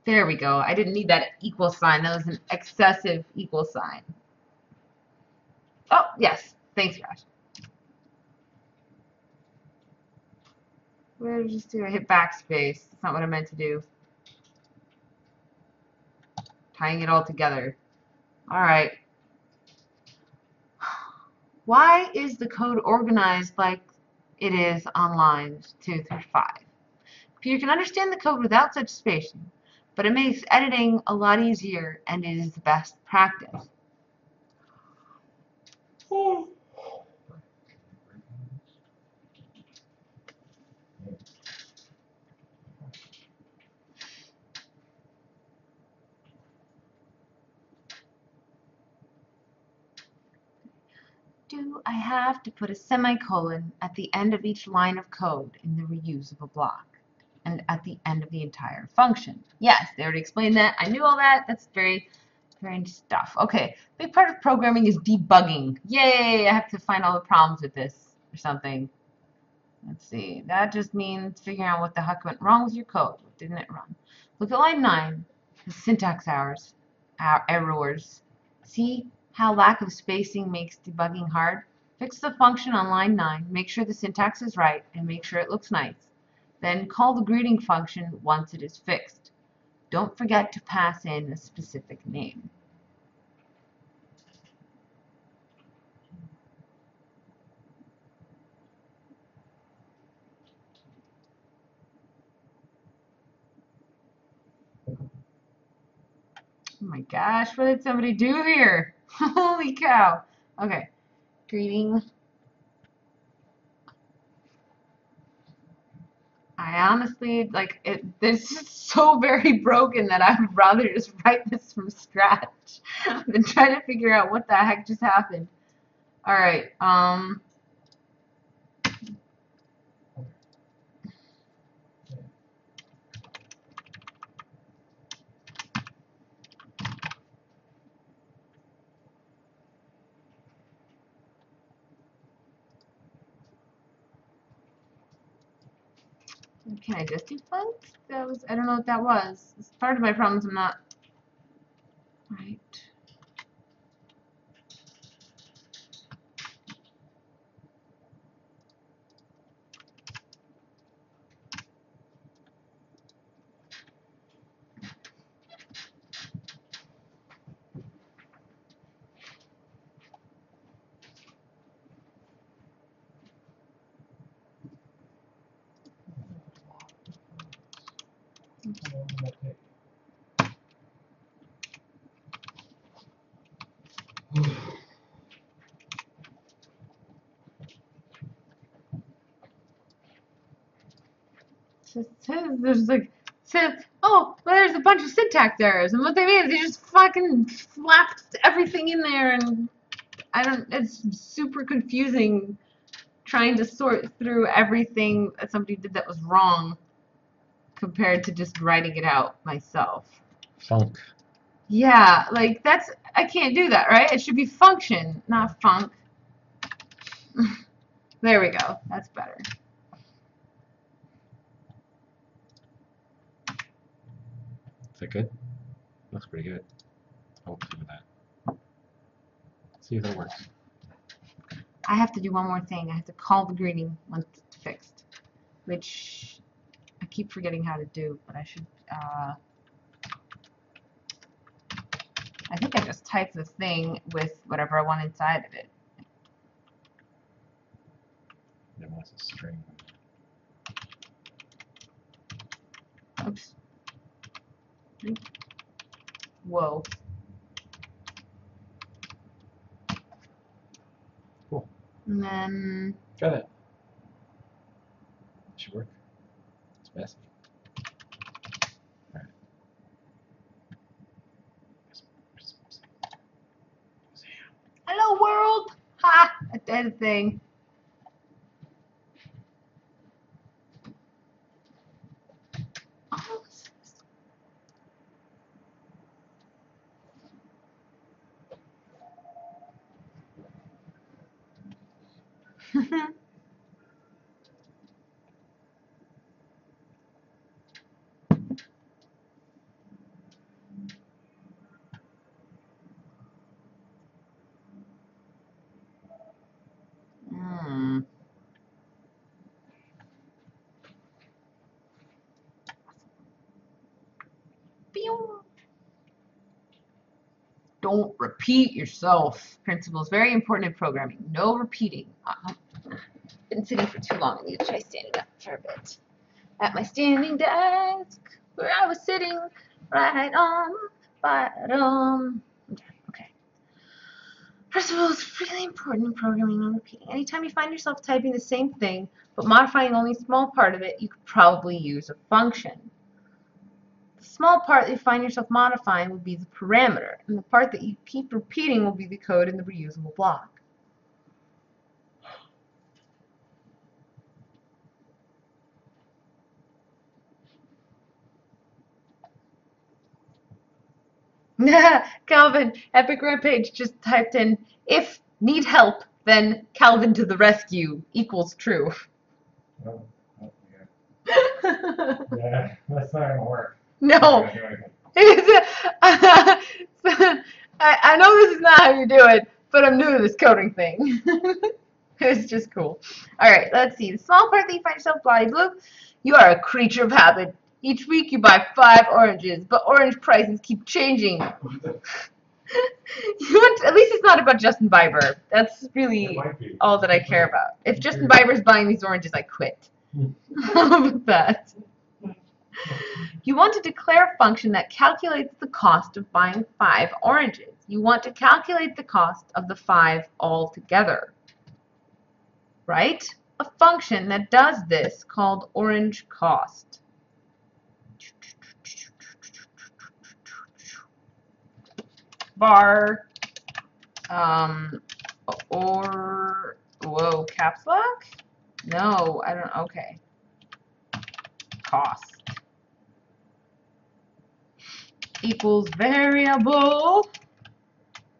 There we go. I didn't need that equal sign. That was an excessive equal sign. Oh, yes. Thanks, Grash. What did I just do? I hit backspace. That's not what I meant to do. Tying it all together. Alright. Why is the code organized like it is on lines 2 through 5? Computer can understand the code without such spacing, but it makes editing a lot easier and it is the best practice. Do I have to put a semicolon at the end of each line of code in the reusable block and at the end of the entire function? Yes, they already explained that. I knew all that. That's very strange stuff. Okay, big part of programming is debugging. Yay, I have to find all the problems with this or something. Let's see. That just means figuring out what the heck went wrong with your code. What didn't it run? Look at line 9, the syntax errors. See how lack of spacing makes debugging hard? Fix the function on line 9, make sure the syntax is right, and make sure it looks nice. Then call the greeting function once it is fixed. Don't forget to pass in a specific name. Oh my gosh, what did somebody do here? Holy cow. Okay, greeting. I honestly, like, this is so very broken that I would rather just write this from scratch than try to figure out what the heck just happened. Alright, can I just do funks? I don't know what that was. It's part of my problems. I'm not, right. There's like, says, oh, well, there's a bunch of syntax errors, and what they mean is they just fucking slapped everything in there, and I don't, it's super confusing trying to sort through everything that somebody did that was wrong compared to just writing it out myself. Funk. Yeah, like that's, I can't do that, right? It should be function, not funk. There we go. That's better. Is that good? Looks pretty good. I'll do that. See if that works. I have to do one more thing. I have to call the greeting once it's fixed, which I keep forgetting how to do, but I should, I think I just type the thing with whatever I want inside of it. It wants a string. Oops. Whoa. Cool. And then, Try that. Should work. It's messy. Alright. hello world! Ha! I did a thing. Hmm. Don't repeat yourself. Principle is very important in programming. No repeating. Been sitting for too long. I need to try standing up for a bit. At my standing desk, where I was sitting right on the bottom. Okay. Principle is really important in programming. No repeating. Anytime you find yourself typing the same thing, but modifying only a small part of it, you could probably use a function. The small part that you find yourself modifying will be the parameter, and the part that you keep repeating will be the code in the reusable block. Calvin, Epic Rampage just typed in, if need help, then Calvin to the rescue equals true. Oh, yeah. Yeah, that's not gonna work. No. I know this is not how you do it, but I'm new to this coding thing. It's just cool. All right, let's see. The small part that you find yourself blah blue, you are a creature of habit. Each week you buy 5 oranges, but orange prices keep changing. At least it's not about Justin Bieber. That's really all that I care about. If Justin Bieber's buying these oranges, I quit. How about that? You want to declare a function that calculates the cost of buying 5 oranges. You want to calculate the cost of the 5 altogether. Right? A function that does this called orange cost. Bar or whoa, caps lock? No, I don't. Okay. Cost equals variable.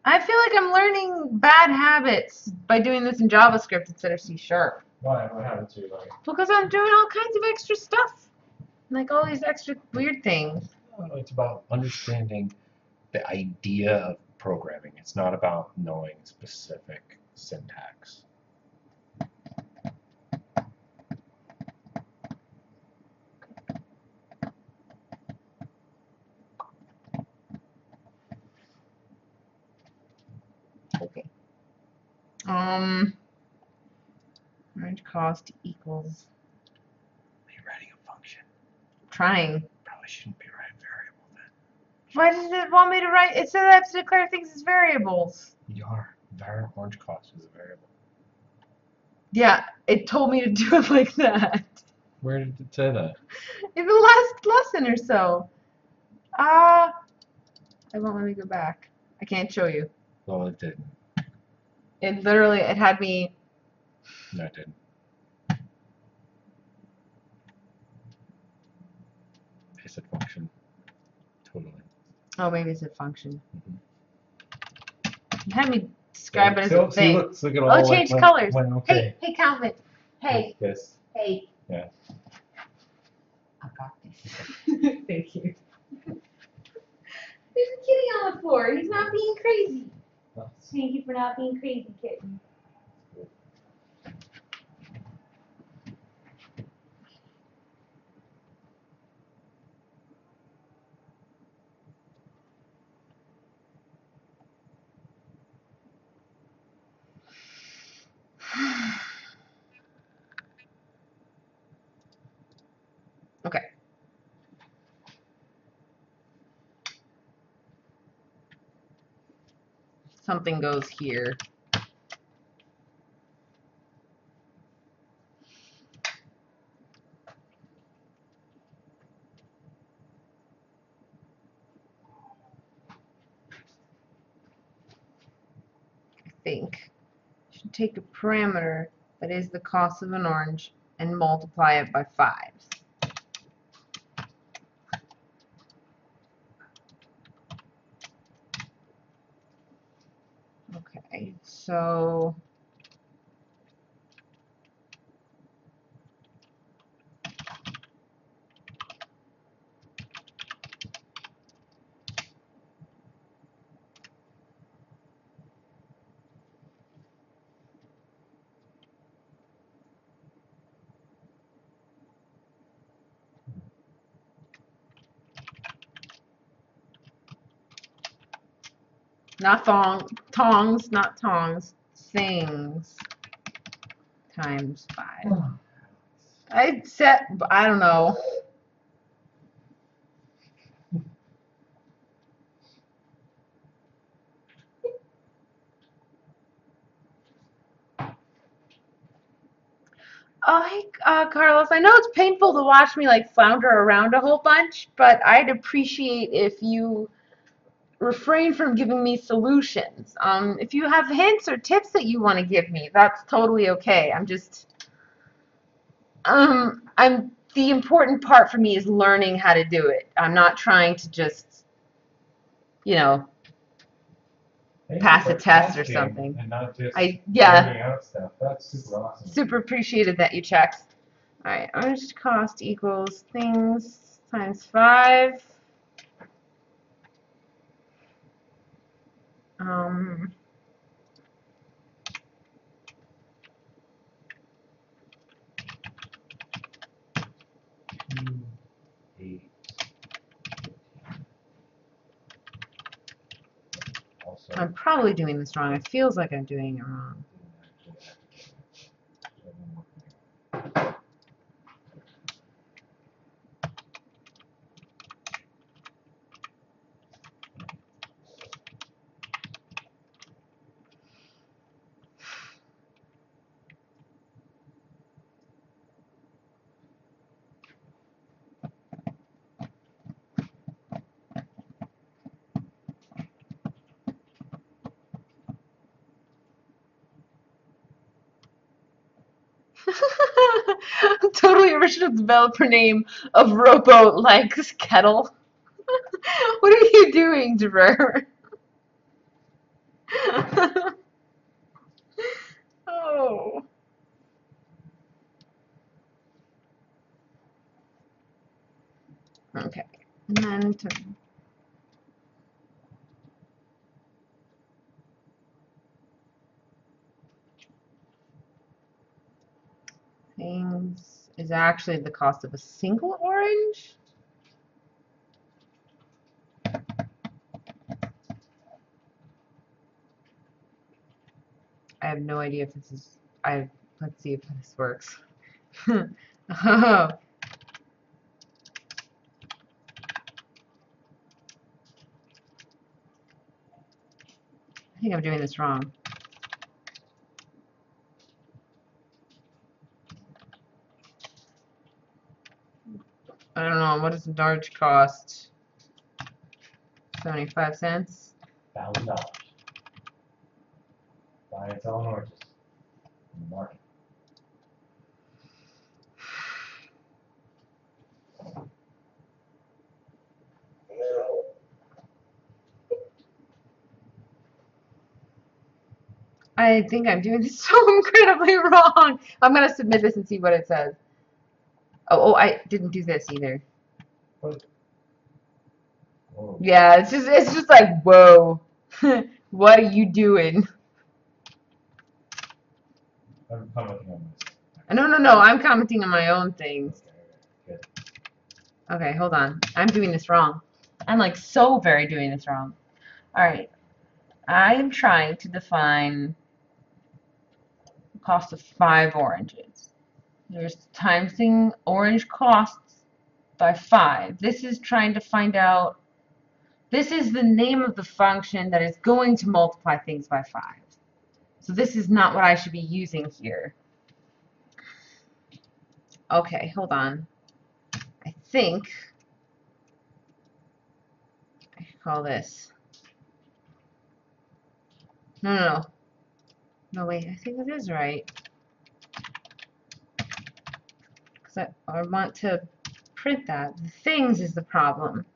I feel like I'm learning bad habits by doing this in JavaScript instead of C#. Why? What happened to you? Like? Because I'm doing all kinds of extra stuff. Like all these extra weird things. It's about understanding the idea of programming. It's not about knowing specific syntax. Okay. Orange cost equals. Be writing a function. Trying. Probably shouldn't be writing variable then. Why does it want me to write? It said I have to declare things as variables. Orange cost is a variable. Yeah, it told me to do it like that. Where did it say that? In the last lesson or so. I won't let me go back. I can't show you. Well, it didn't. It literally, it had me. No, it didn't. It said function. Totally. Oh, maybe it's a function. Mm-hmm. It had me describe it as a See, thing. look at all. Oh, it changed colors. Okay. Hey, Calvin. Hey. Yes. Hey. Yeah. I got this. Thank you. There's a kitty on the floor. He's not being crazy. Thank you for not being crazy, kitten. Okay. Something goes here. I think. You should take a parameter that is the cost of an orange and multiply it by 5. Okay, so Not tongs, not tongs. Things times 5. I don't know. Oh, hey, Carlos, I know it's painful to watch me like flounder around a whole bunch, but I'd appreciate if you refrain from giving me solutions. If you have hints or tips that you want to give me, that's totally okay. The important part for me is learning how to do it. I'm not trying to just, pass a test or something. And not just Yeah, learning out stuff. That's super awesome. super appreciated that you checked. All right, orange cost equals things times 5. Um, 2, 8. Also, I'm probably doing this wrong. It feels like I'm doing it wrong. Totally original developer name of rowboat likes kettle. What are you doing, Dever? Oh. Okay. And then things is actually the cost of a single orange. I have no idea if this is. Let's see if this works. Oh, I think I'm doing this wrong. I don't know. What does large cost? 75 cents. $1,000. Buy its own oranges in the market. I think I'm doing this so incredibly wrong. I'm gonna submit this and see what it says. Oh, I didn't do this either. What? Whoa. Yeah, it's just like, whoa. What are you doing? I'm commenting on this. No. I'm commenting on my own things. Okay, good. Okay, hold on. I'm doing this wrong. I'm like so very doing this wrong. All right. I am trying to define the cost of 5 oranges. There's timesing orange costs by 5. This is trying to find out. This is the name of the function that is going to multiply things by 5. So this is not what I should be using here. Okay, hold on. I think I should call this. No. No, wait, I think it is right. Because I want to print that. The things is the problem.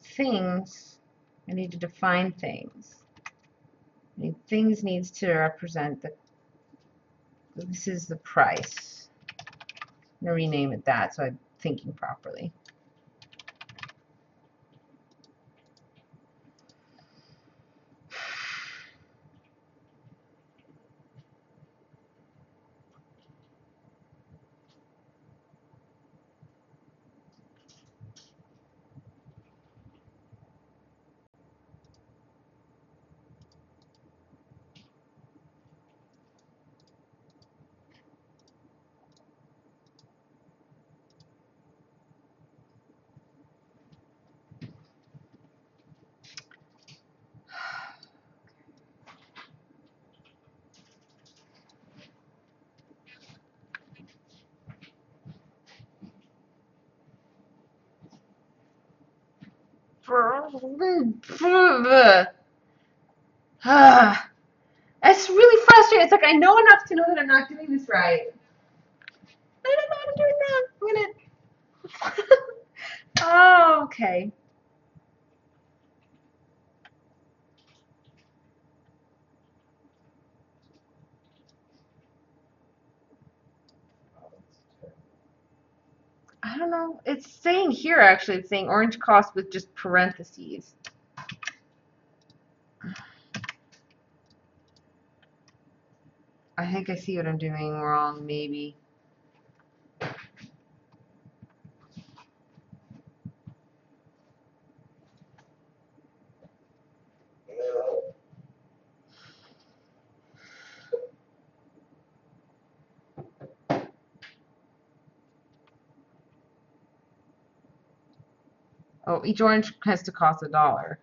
Things, I need to define things. Things needs to represent this is the price. I'm going to rename it that so I'm thinking properly. It's really frustrating. It's like I know enough to know that I'm not doing this right. I don't know how to do it now. I'm gonna. Oh, okay. I don't know. It's saying here actually. It's saying orange cost with just parentheses. I think I see what I'm doing wrong. Maybe. Oh, each orange has to cost $1.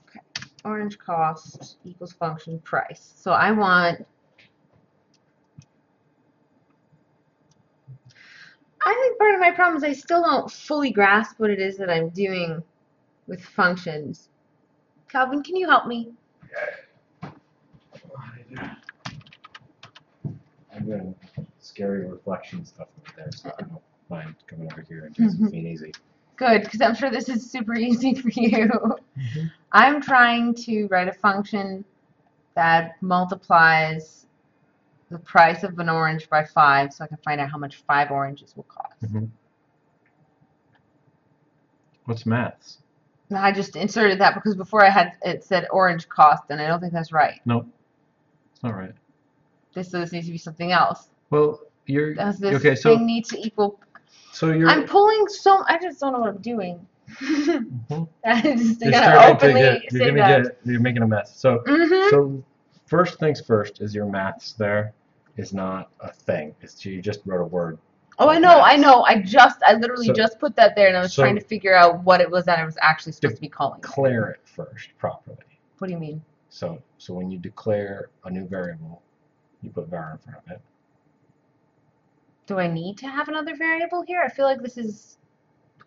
Okay. Orange cost equals function price. So I want. I think part of my problem is I still don't fully grasp what it is that I'm doing with functions. Calvin, can you help me? I'm doing scary reflection stuff over there, so I don't mind coming over here and just being easy. Good, because I'm sure this is super easy for you. I'm trying to write a function that multiplies the price of an orange by 5 so I can find out how much 5 oranges will cost. What's maths? And I just inserted that because before I had it said orange cost, and I don't think that's right. Nope, it's not right. This needs to be something else. Well, you're Does this okay. thing need to equal? So you're. I'm pulling so. I just don't know what I'm doing. I just You're gotta openly say that. You're making a mess. So so first things first is your maths there is not a thing. It's you just wrote a word. Oh, I know. I literally just put that there, and I was trying to figure out what it was that I was actually supposed to be calling. Declare it first properly. What do you mean? So when you declare a new variable, you put var in front of it. Do I need to have another variable here? I feel like this is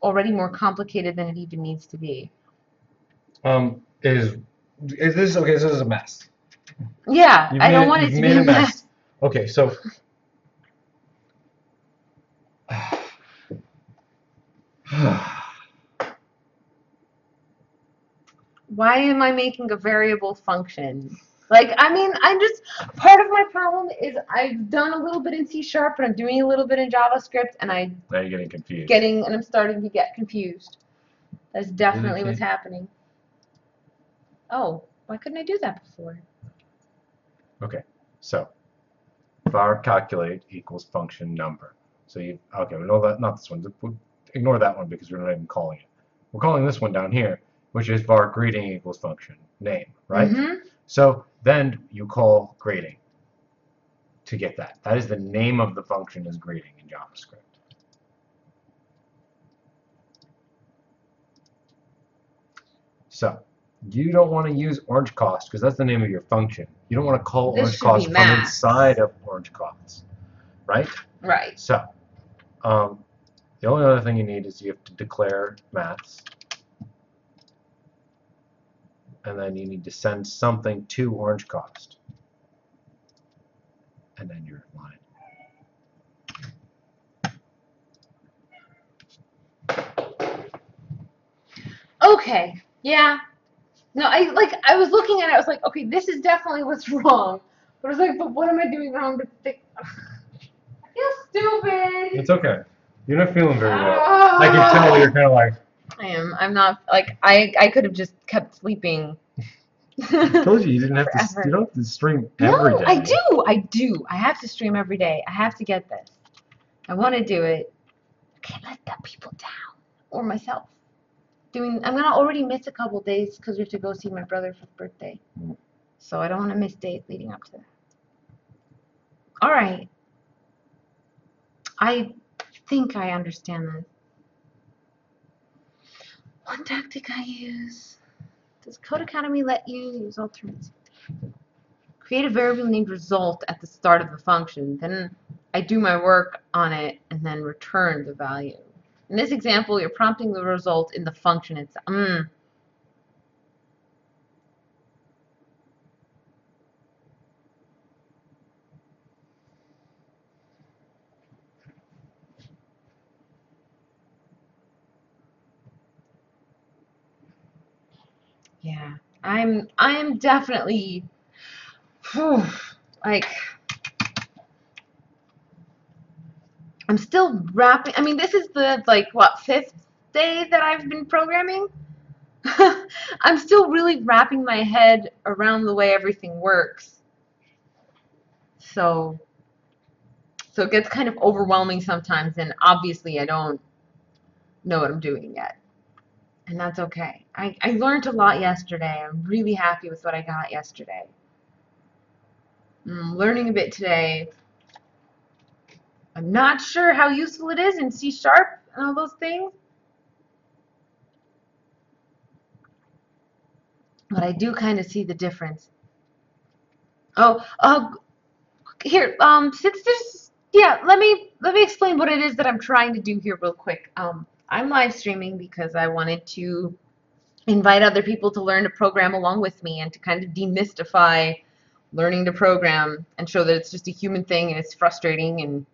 already more complicated than it even needs to be. Is this okay? So this is a mess. Yeah, I don't want it to be a mess. Okay, so why am I making a variable function? Like, I mean, I'm just, part of my problem is I've done a little bit in C# and I'm doing a little bit in JavaScript, and now you're getting confused. and I'm starting to get confused. That's definitely what's happening. Oh, why couldn't I do that before? Okay, so var calculate equals function number. So okay, we know that, not this one. Ignore that one because we're not even calling it. We're calling this one down here, which is var greeting equals function name, right? So then you call greeting to get that. That is the name of the function is greeting in JavaScript. So you don't want to use orange cost because that's the name of your function. You don't want to call orange cost from inside of orange cost, right? Right. So the only other thing you need is you have to declare maths, and then you need to send something to orange cost, and then you're line. Okay. Yeah. No, I was looking at it, I was like, okay, this is definitely what's wrong. But I was like, but what am I doing wrong to fix? I feel stupid. It's okay. You're not feeling very well. I can tell you're kind of like. I am. I'm not like I could have just kept sleeping. I told you didn't have to. You don't have to stream every day. No, I do. I do. I have to stream every day. I have to get this. I want to do it. I can't let the people down or myself. I'm gonna already miss a couple days because we have to go see my brother for his birthday. So I don't want to miss days leading up to that. All right. I think I understand this. One tactic I use Does Code Academy let you use alternates? Create a variable named result at the start of the function. Then I do my work on it and then return the value. In this example, you're prompting the result in the function itself. Yeah, I'm definitely like I'm still wrapping. I mean, this is the like what, 5th day that I've been programming. I'm still really wrapping my head around the way everything works. So it gets kind of overwhelming sometimes, and obviously I don't know what I'm doing yet. And that's okay. I learned a lot yesterday. I'm really happy with what I got yesterday. Learning a bit today. I'm not sure how useful it is in C# and all those things. But I do kind of see the difference. Oh, here, since there's, yeah, let me explain what it is that I'm trying to do here real quick. I'm live streaming because I wanted to invite other people to learn to program along with me and to kind of demystify learning to program and show that it's just a human thing and it's frustrating, and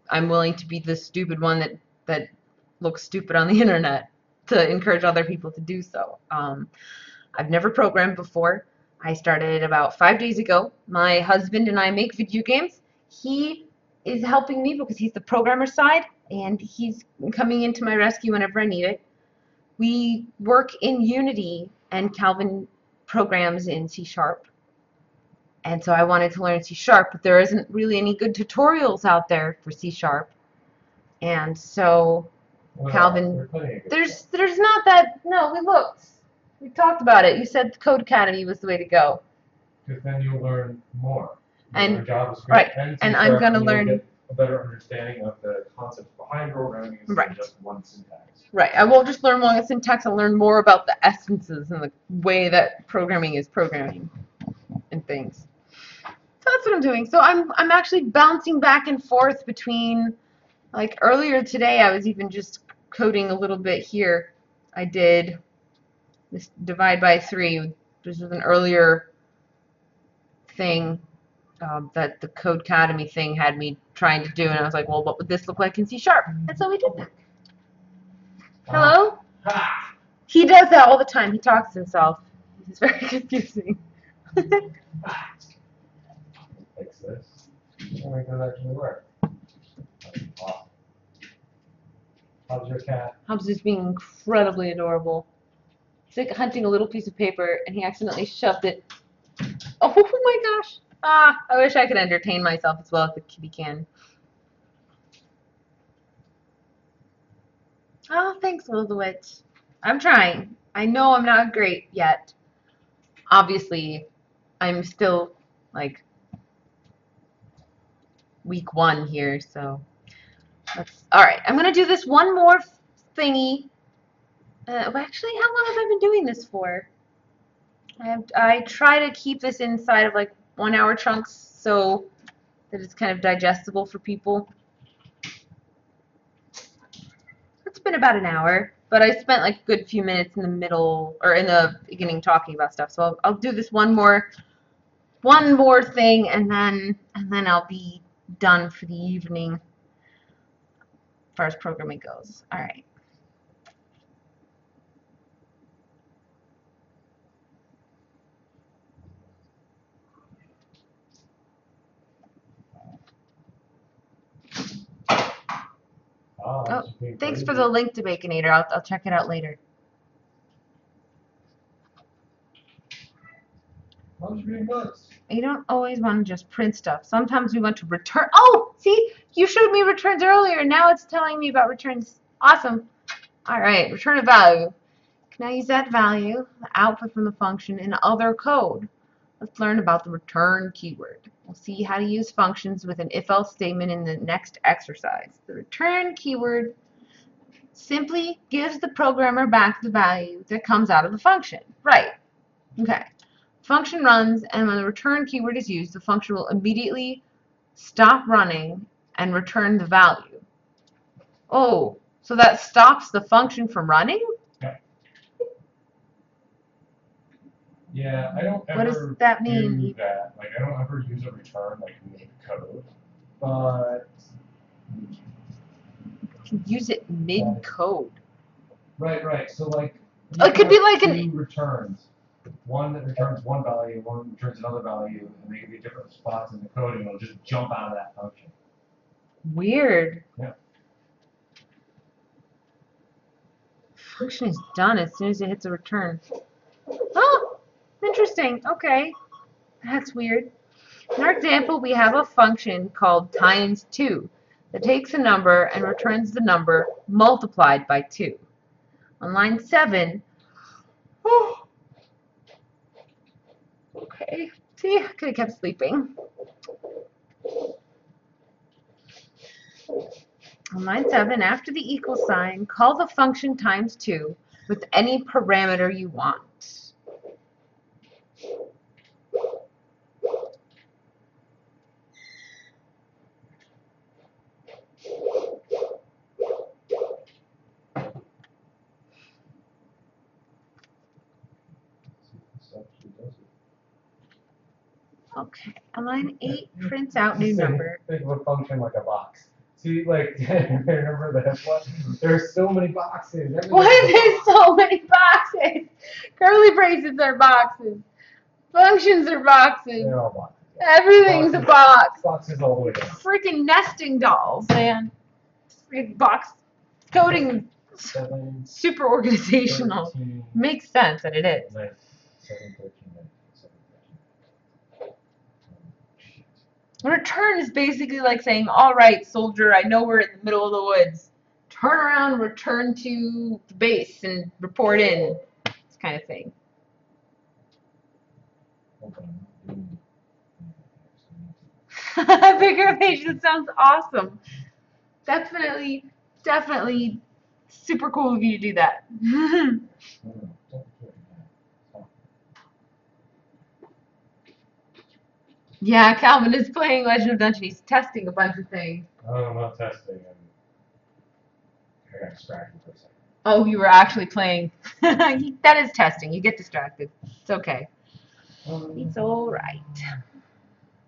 I'm willing to be the stupid one that looks stupid on the internet to encourage other people to do so. I've never programmed before. I started about 5 days ago. My husband and I make video games. He is helping me because he's the programmer side, and he's coming into my rescue whenever I need it. We work in Unity, and Calvin programs in C#. And so I wanted to learn C#, but there isn't really any good tutorials out there for C#. And so Calvin, there's not that. No, we looked. We talked about it. You said Code Academy was the way to go. Because then you'll learn more. And learn JavaScript right, and I'm gonna learn get a better understanding of the concepts behind programming instead of just one syntax. Right. I won't just learn more syntax. I'll learn more about the essences and the way that programming is programming and things. So that's what I'm doing. So I'm actually bouncing back and forth between, like earlier today I was even just coding a little bit here. I did this divide by 3. This was an earlier thing that the Code Academy thing had me trying to do, and I was like, well, what would this look like in C#? And so we did that. Hello? He does that all the time. He talks to himself. It's very confusing. Fix this. I'll make this actually work. Awesome. How's your cat? Hobbs is being incredibly adorable. He's like hunting a little piece of paper, and he accidentally shoved it. Oh my gosh. I wish I could entertain myself as well as the kitty can. Oh, thanks, Elizabeth. I'm trying. I know I'm not great yet. Obviously, I'm still, like, week 1 here, so alright, I'm going to do this one more thingy. Actually, how long have I been doing this for? I try to keep this inside of, like, 1-hour chunks so that it's kind of digestible for people. It's been about an hour, but I spent like a good few minutes in the middle or in the beginning talking about stuff. So I'll do this one more thing, and then I'll be done for the evening as far as programming goes. All right. Oh, thanks for the link to Baconator. I'll check it out later. Why don't you read books? You don't always want to just print stuff. Sometimes we want to return. Oh, see, you showed me returns earlier. Now it's telling me about returns. Awesome. All right, return a value. Can I use that value, the output from the function, in other code? Let's learn about the return keyword. We'll see how to use functions with an if-else statement in the next exercise. The return keyword simply gives the programmer back the value that comes out of the function. Right. Okay. Function runs, and when the return keyword is used, the function will immediately stop running and return the value. Oh, so that stops the function from running? Yeah, I don't ever What does that mean? do that. Like, I don't ever use a return like mid-code, but You can use it mid-code. right. So like, Oh, it could be like two returns. One that returns one value, one returns another value, and they can be different spots in the code, and it'll just jump out of that function. Weird. Yeah. Function is done as soon as it hits a return. Oh, interesting. Okay. That's weird. In our example, we have a function called times2 that takes a number and returns the number multiplied by 2. On line 7, okay, see, I could have kept sleeping. On line 7, after the equal sign, call the function times2 with any parameter you want. Okay, on line 8, prints out new number. Think of a function like a box. See, like, remember that one? There's so many boxes. Why are there so many boxes? Curly braces are boxes. Functions are boxes. They're all boxes. Everything's a box. Boxes all the way down. Freaking nesting dolls, man. Freaking box coding. 7, Super organizational. 13, Makes sense, and it is. 9, 7, 13, 9, 7, 13. Return is basically like saying, all right, soldier, I know we're in the middle of the woods. Turn around, return to the base, and report in. This kind of thing. Bigger patient sounds awesome. Definitely super cool of you to do that. Yeah, Calvin is playing Legend of Dungeon. He's testing a bunch of things. Oh, I'm not testing. I got distracted for a second. Oh, you were actually playing. That is testing. You get distracted. It's okay. It's all right.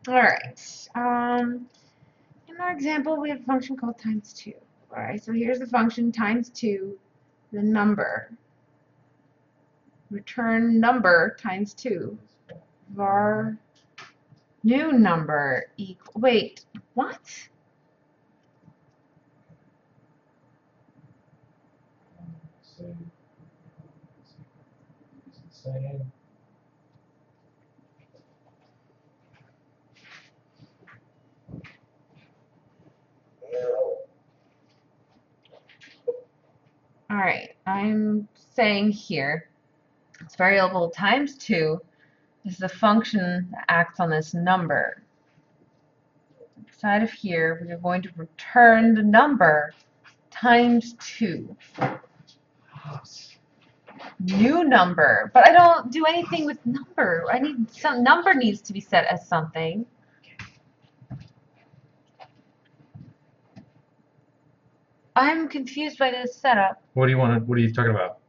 All right. In our example, we have a function called times2. All right, so here's the function times2, the number. Return number times 2. Var new number equal. Wait, what? All right, I'm saying here, this variable times2 is the function that acts on this number. Inside of here, we are going to return the number times 2. New number, but I don't do anything with number. I need some number needs to be set as something. I'm confused by this setup. What do you want? What are you talking about?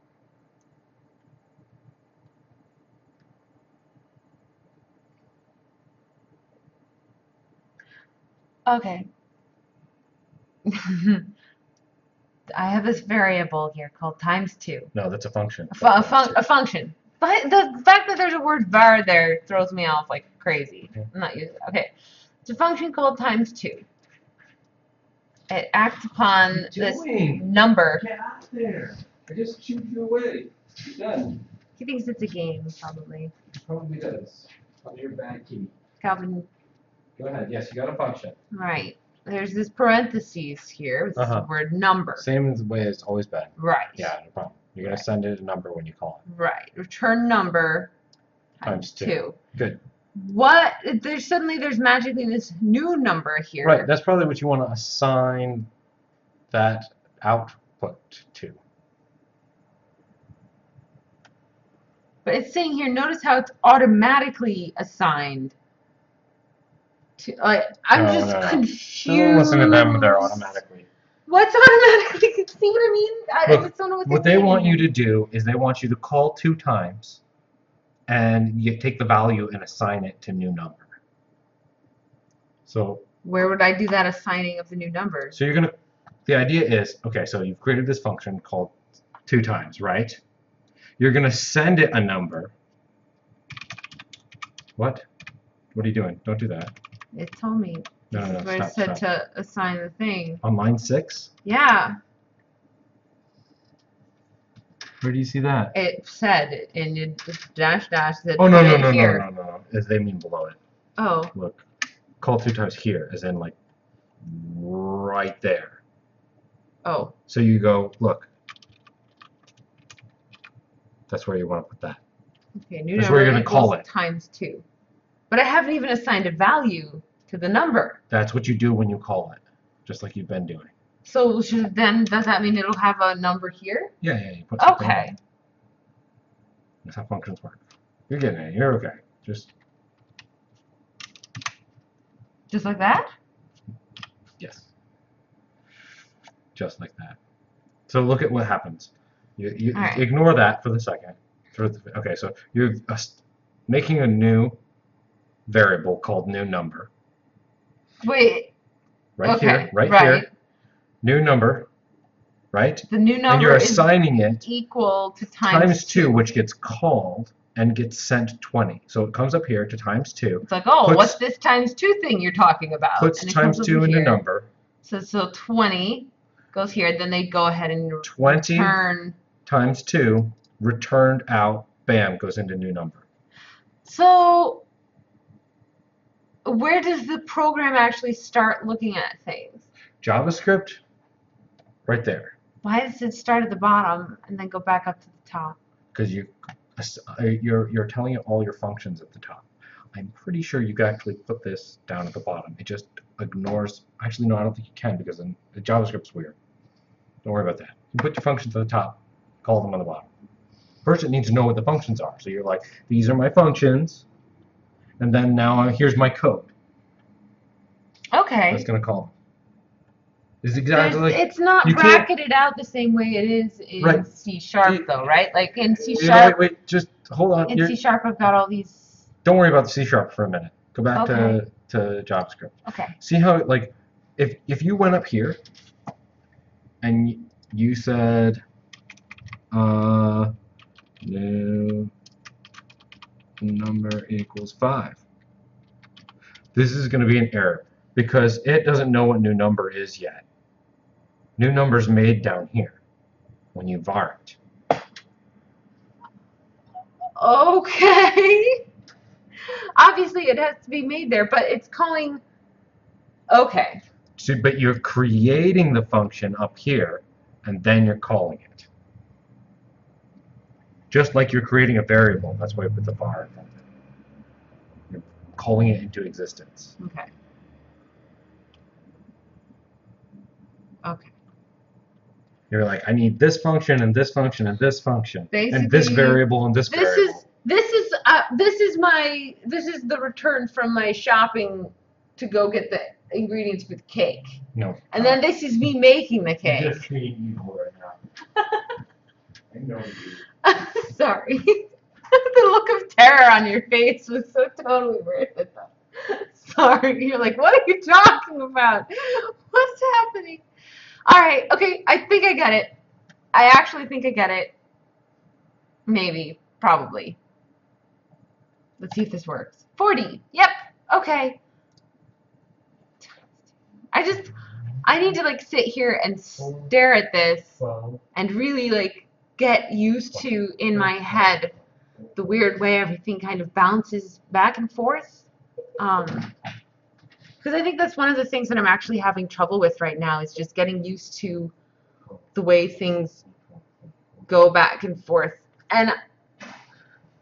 Okay. I have this variable here called times2. No, that's a function. A function. But the fact that there's a word var there throws me off like crazy. Okay. I'm not using it. Okay. It's a function called times2. It acts upon this number. Get out there. I just chewed you away. You're done. He thinks it's a game, probably. Probably does. On your bad key. Calvin. Go ahead. Yes, you got a function. Right. There's this parentheses here with the word number. Same as the way it's always been. Right. Yeah, no problem. You're going to send it a number when you call it. Right. Return number Times 2. Good. What? There's magically this new number here. Right. That's probably what you want to assign that output to. But it's saying here, notice how it's automatically assigned. To, I'm No, just no, no. confused. Don't listen to them. They're automatically. What's automatically? See what I mean? I Look, just don't know what what they they mean. want you to do is they want you to call 2 times, and you take the value and assign it to new number. So Where would I do that assigning of the new numbers? you're gonna. The idea is, okay, so you've created this function called 2 times, right? You're gonna send it a number. What? What are you doing? Don't do that. It told me. No, This no, is no, where it stop, said stop. to assign the thing. On line 6? Yeah, Where do you see that? it said in the dash said Oh, no, put no, it no, no, here. no, no, no. As they mean below it. Oh, Look, call 2 times here, as in like right there. oh, So you go, look. That's where you want to put that. okay. New That's number where you're gonna call equals it. times 2. But I haven't even assigned a value to the number. That's what you do when you call it, just like you've been doing. So does that mean it'll have a number here? Yeah, yeah, you put something in. Okay. That's how functions work. You're getting it. You're okay. Just, Just like that? yes. Just like that. So look at what happens. You All right. ignore that for the second. Okay, so you're making a new variable called new number. Wait. Right Okay, here, right right. here. New number, right? The new And number you're is assigning it equal to times 2, which gets called and gets sent 20. So it comes up here to times 2. It's like, oh, puts- what's this times 2 thing you're talking about? Puts And it times comes 2 over into here. number. So 20 goes here. Then they go ahead and 20 return. times 2 returned out, bam, goes into new number. So where does the program actually start looking at things? JavaScript, right there. Why does it start at the bottom and then go back up to the top? Because you're telling it all your functions at the top. I'm pretty sure you can actually put this down at the bottom. It just ignores. Actually, no, I don't think you can because the JavaScript's weird. Don't worry about that. You put your functions at the top, call them on the bottom. First, it needs to know what the functions are. So you're like, these are my functions, and then now here's my code. Okay. That's gonna call them. It's exactly like It's not you can't- bracketed out the same way it is in Right. C Sharp, though, right? Like in C You know, Sharp, wait, just hold on. in C Sharp, I've got all these. Don't worry about the C# for a minute. Go back Okay. to JavaScript. Okay. See how like if you went up here and you said new number equals 5. This is going to be an error because it doesn't know what new number is yet. New number's made down here when you var it. Okay. Obviously, it has to be made there, but it's calling. Okay. So, but you're creating the function up here, and then you're calling it. Just like you're creating a variable. That's why you put the var in front of it. You're calling it into existence. Okay. Okay. You're like, I need this function and this function and this function, and this Basically, variable and this variable. This is the return from my shopping to go get the ingredients for the cake. No. And then this is me making the cake. You're just being evil right now. I know you. Sorry. The look of terror on your face was so totally worth it, though. Sorry. You're like, what are you talking about? What's happening? All right. Okay. I think I get it. I actually think I get it. Maybe. Probably. Let's see if this works. 40. Yep. Okay. I need to like sit here and stare at this Well, and really like get used to in my head the weird way everything kind of bounces back and forth. Because I think that's one of the things that I'm actually having trouble with right now is just getting used to the way things go back and forth. And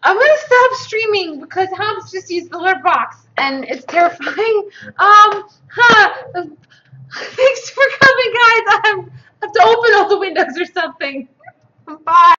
I'm going to stop streaming because Hobbs just used the alert box and it's terrifying. Thanks for coming, guys. I have to open all the windows or something. Bye.